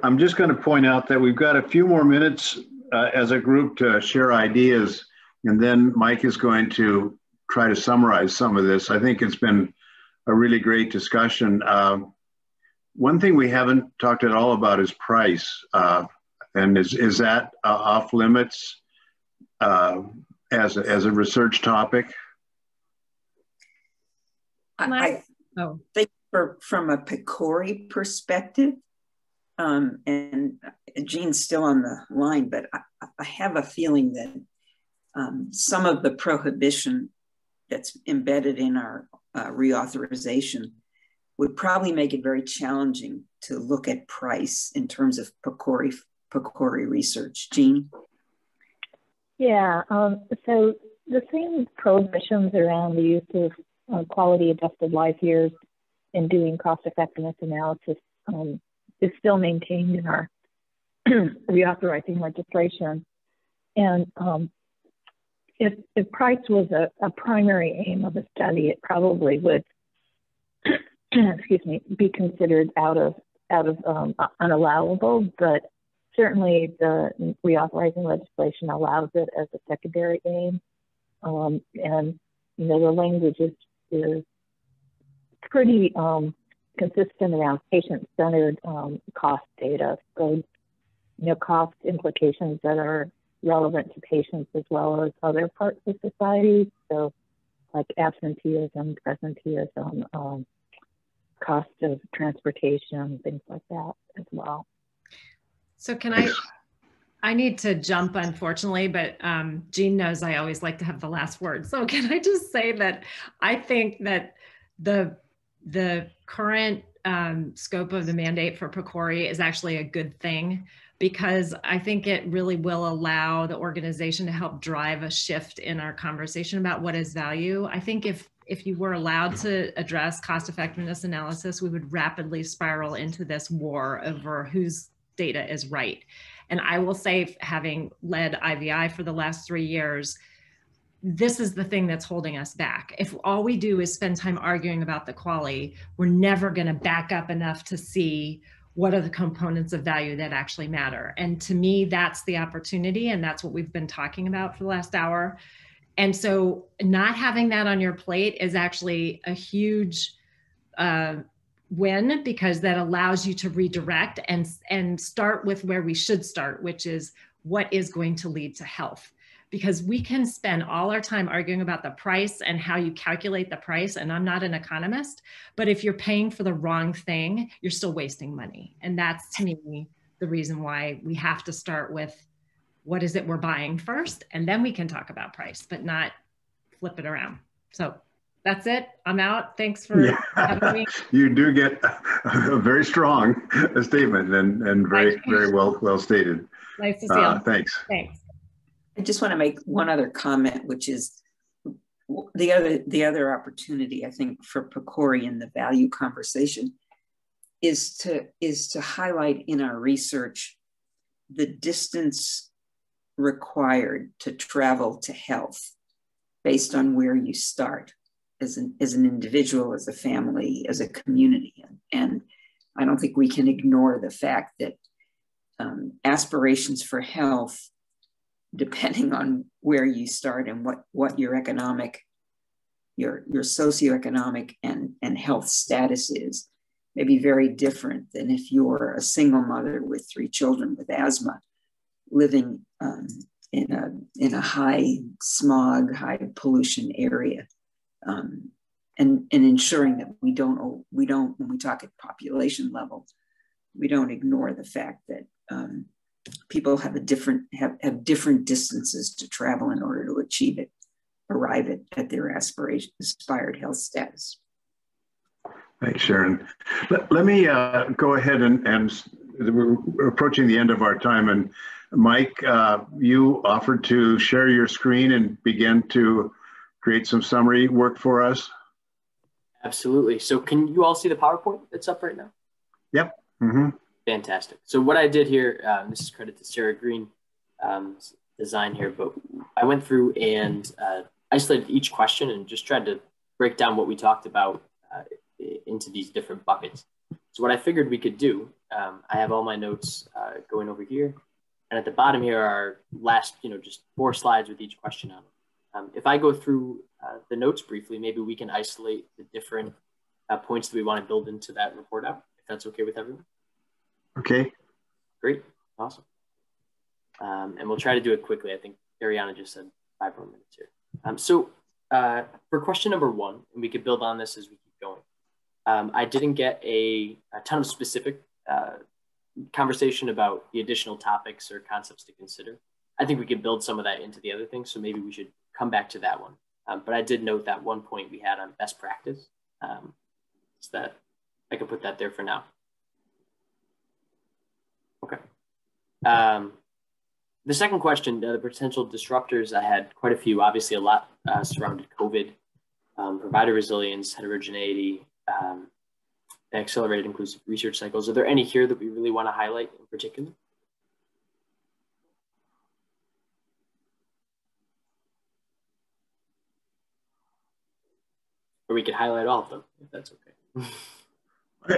I'm just going to point out that we've got a few more minutes as a group to share ideas, and then Mike is going to try to summarize some of this. I think it's been a really great discussion. One thing we haven't talked at all about is price, and is that off limits as a research topic?
I think from a PCORI perspective, and Jean's still on the line, but I have a feeling that some of the prohibition that's embedded in our reauthorization would probably make it very challenging to look at price in terms of PCORI research. Jean?
Yeah, so the same prohibitions around the use of quality adjusted life years in doing cost effectiveness analysis is still maintained in our reauthorizing legislation. And if price was a primary aim of the study, it probably would, excuse me, be considered out of unallowable, but certainly the reauthorizing legislation allows it as a secondary aim. And, you know, the language is pretty consistent around patient-centered cost data. So, you know, cost implications that are relevant to patients as well as other parts of society. So like absenteeism, presenteeism, cost of transportation, things like that as well.
So can I need to jump, unfortunately, but Jean knows I always like to have the last word. So can I just say that I think that the current scope of the mandate for PCORI is actually a good thing, because I think it really will allow the organization to help drive a shift in our conversation about what is value. I think if you were allowed to address cost effectiveness analysis, we would rapidly spiral into this war over whose data is right. And I will say, having led IVI for the last 3 years, this is the thing that's holding us back. If all we do is spend time arguing about the quality, we're never going to back up enough to see what are the components of value that actually matter. And to me, that's the opportunity. And that's what we've been talking about for the last hour. And so not having that on your plate is actually a huge win, because that allows you to redirect and start with where we should start, which is what is going to lead to health. Because we can spend all our time arguing about the price and how you calculate the price. And I'm not an economist, but if you're paying for the wrong thing, you're still wasting money. And that's, to me, the reason why we have to start with what is it we're buying first, and then we can talk about price, but not flip it around. So that's it. I'm out. Thanks for having me.
You do get a very strong statement and very well stated.
Nice to see you.
Thanks.
Thanks.
I just want to make one other comment, which is the other opportunity, I think, for PCORI in the value conversation is to highlight in our research the distance required to travel to health based on where you start as an individual, as a family, as a community. And I don't think we can ignore the fact that aspirations for health, depending on where you start and what your economic, your socioeconomic and health status is, may be very different than if you're a single mother with 3 children with asthma living in a high smog, high pollution area, and ensuring that we don't when we talk at population level, we don't ignore the fact that people have different distances to travel in order to arrive at their aspired health status.
Thanks, Sharon. Let me go ahead and we're approaching the end of our time. And Mike, you offered to share your screen and begin to create some summary work for us.
Absolutely. So can you all see the PowerPoint that's up right now?
Yep. Mm-hmm.
Fantastic. So what I did here, this is credit to Sarah Green design here, but I went through and isolated each question and just tried to break down what we talked about into these different buckets. So what I figured we could do, I have all my notes going over here. And at the bottom here are last, just 4 slides with each question on it. If I go through the notes briefly, maybe we can isolate the different points that we want to build into that report out, if that's okay with everyone.
Okay.
Great. Awesome. And we'll try to do it quickly. I think Ariana just said 5 more minutes here. So for question number 1, and we could build on this as we keep going. I didn't get a ton of specific conversation about the additional topics or concepts to consider. I think we could build some of that into the other things. So maybe we should come back to that one. But I did note that one point we had on best practice. So that I could put that there for now. Okay. The second question, the potential disruptors, I had quite a few, obviously a lot surrounded COVID, provider resilience, heterogeneity, accelerated inclusive research cycles. Are there any here that we really want to highlight in particular? Or we could highlight all of them, if that's okay.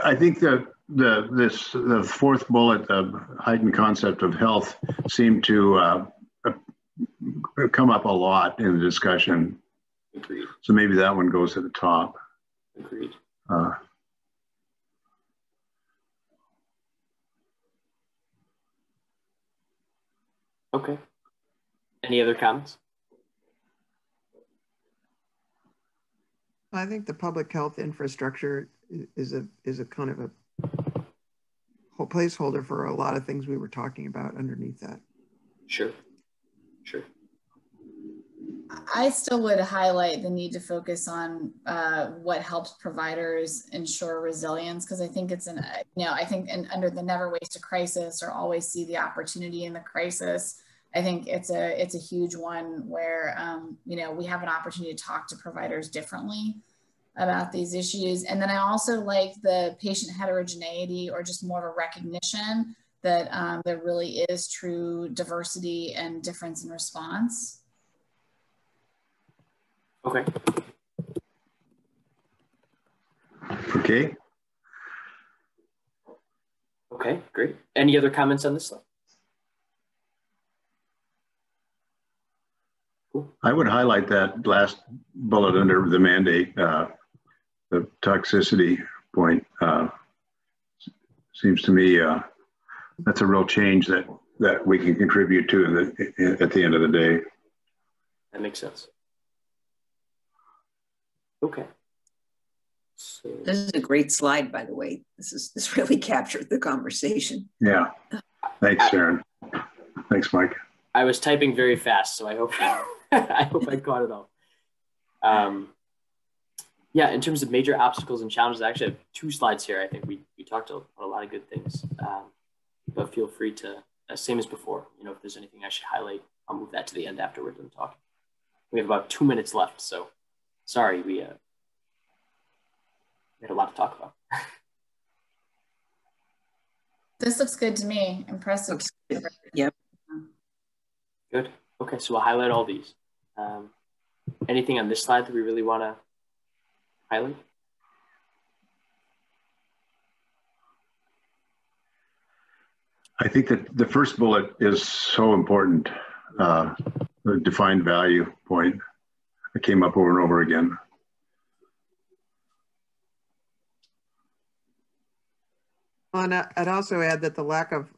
I think the 4th bullet, the heightened concept of health, seemed to come up a lot in the discussion.
Agreed.
So maybe that one goes at the top.
Agreed. Okay. Any other comments?
I think the public health infrastructure is a kind of a placeholder for a lot of things we were talking about underneath that.
Sure. Sure.
I still would highlight the need to focus on what helps providers ensure resilience, because I think it's under the never waste a crisis or always see the opportunity in the crisis. I think it's a huge one where we have an opportunity to talk to providers differently about these issues. And then I also like the patient heterogeneity, or just more of a recognition that there really is true diversity and difference in response.
Okay.
Okay.
Okay, great. Any other comments on this slide? Cool.
I would highlight that last bullet under the mandate, the toxicity point. Seems to me that's a real change that we can contribute to at the end of the day.
That makes sense. Okay. So,
this is a great slide, by the way. This really captured the conversation.
Yeah. Thanks, Sharon. Thanks, Mike.
I was typing very fast, so I hope I hope I caught it all. Yeah, in terms of major obstacles and challenges, I actually have 2 slides here. I think we talked about a lot of good things, but feel free to, same as before, if there's anything I should highlight, I'll move that to the end after we're done talking. We have about 2 minutes left, so sorry, we had a lot to talk about.
This looks good to me. Impressive.
Yep.
Good. Okay, so we'll highlight all these. Anything on this slide that we really want to highlight?
I think that the first bullet is so important, the defined value point. It came up over and over again.
And I'd also add that the lack of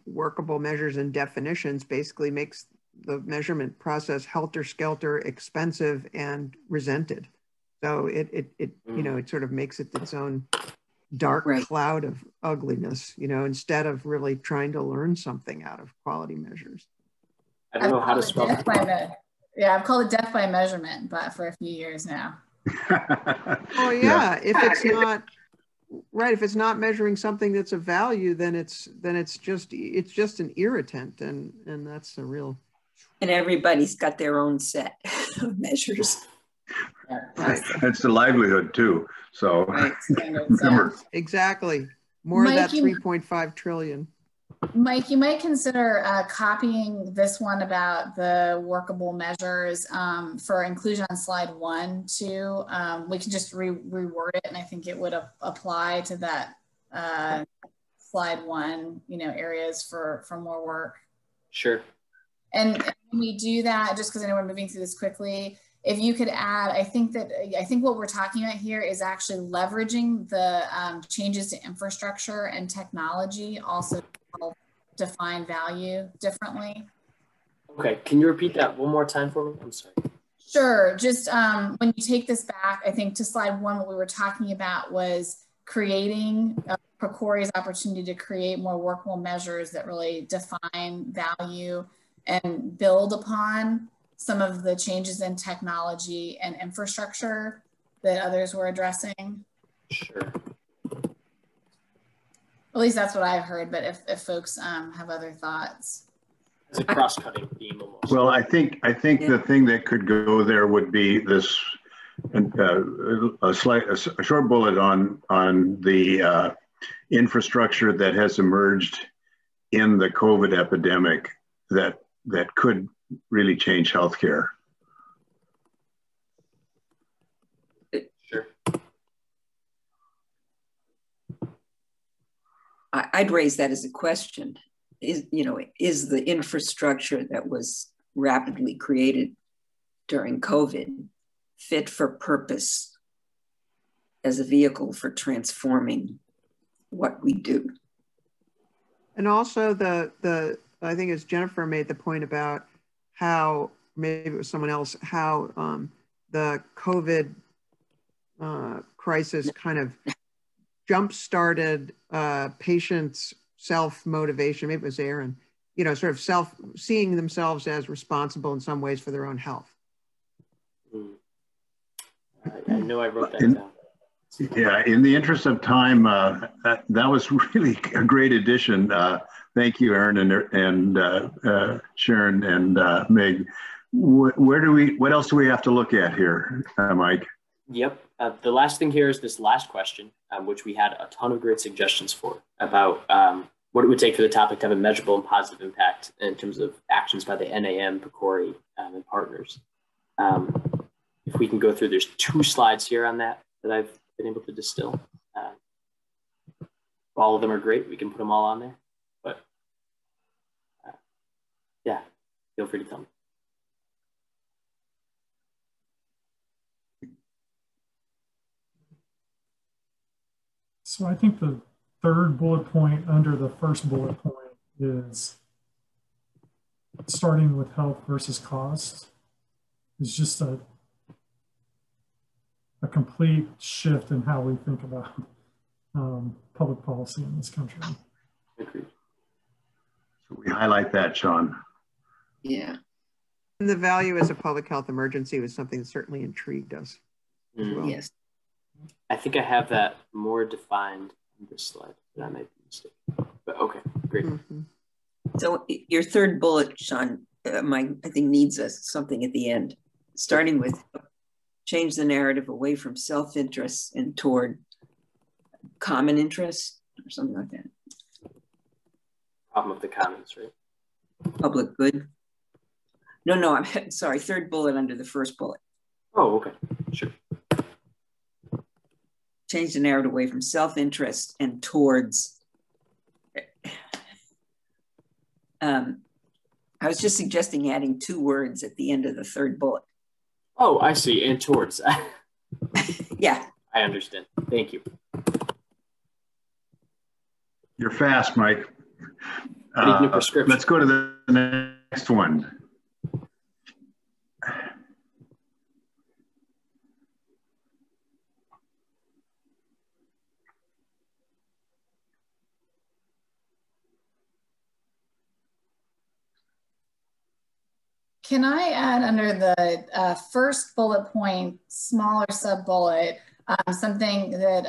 workable measures and definitions basically makes the measurement process helter-skelter, expensive, and resented. So it you know, it sort of makes it its own dark cloud of ugliness, you know, instead of really trying to learn something out of quality measures.
I don't know how to spell that.
Yeah, I've called it death by measurement, but for a few years now.
Oh yeah, if it's not right, if it's not measuring something that's of value, then it's just an irritant, and that's a real.
And everybody's got their own set of measures.
Right.
That's the livelihood too. So
remember. Exactly. More of that 3.5 trillion.
Mike, you might consider copying this one about the workable measures for inclusion on slide 1 too. We can just reword it, and I think it would apply to that slide 1, you know, areas for more work.
Sure.
And when we do that, just because I know we're moving through this quickly, if you could add, I think what we're talking about here is actually leveraging the changes to infrastructure and technology also to help define value differently.
Okay, can you repeat that one more time for me? I'm sorry.
Sure, just when you take this back, I think to slide 1, what we were talking about was creating PCORI's opportunity to create more workable measures that really define value and build upon some of the changes in technology and infrastructure that others were addressing.
Sure.
At least that's what I've heard, but if folks have other thoughts.
It's a cross-cutting theme almost.
Well, I think the thing that could go there would be this a short bullet on the infrastructure that has emerged in the COVID epidemic that could really change healthcare.
Sure.
I'd raise that as a question. Is the infrastructure that was rapidly created during COVID fit for purpose as a vehicle for transforming what we do?
And also I think as Jennifer made the point about how, maybe it was someone else, how the COVID crisis kind of jump-started patients' self-motivation, maybe it was Aaron, you know, sort of seeing themselves as responsible in some ways for their own health.
I know I wrote that down.
Yeah, in the interest of time, that was really a great addition. Thank you, Aaron and Sharon and Meg. What else do we have to look at here, Mike?
Yep. The last thing here is this last question, which we had a ton of great suggestions for about what it would take for the topic to have a measurable and positive impact in terms of actions by the NAM, PCORI, and partners. If we can go through, there's 2 slides here on that I've been able to distill. All of them are great. We can put them all on there, but yeah, feel free to tell me.
So I think the third bullet point under the first bullet point is starting with health versus cost. It's just a complete shift in how we think about public policy in this country.
Agreed.
So we highlight that, Sean.
Yeah.
And the value as a public health emergency was something that certainly intrigued us as well.
Yes.
I think I have that more defined in this slide. That might be a mistake. But okay, great.
Mm-hmm.
So your third bullet, Sean, Mike, I think needs something at the end, starting with change the narrative away from self-interest and toward common interest or something like that.
Problem of the commons, right?
Public good. No, I'm sorry. Third bullet under the first bullet.
Oh, okay, sure.
Change the narrative away from self-interest and towards. I was just suggesting adding 2 words at the end of the third bullet.
Oh, I see. And towards.
Yeah.
I understand. Thank you.
You're fast, Mike.
prescription.
Let's go to the next one.
Can I add under the first bullet point, smaller sub bullet, something that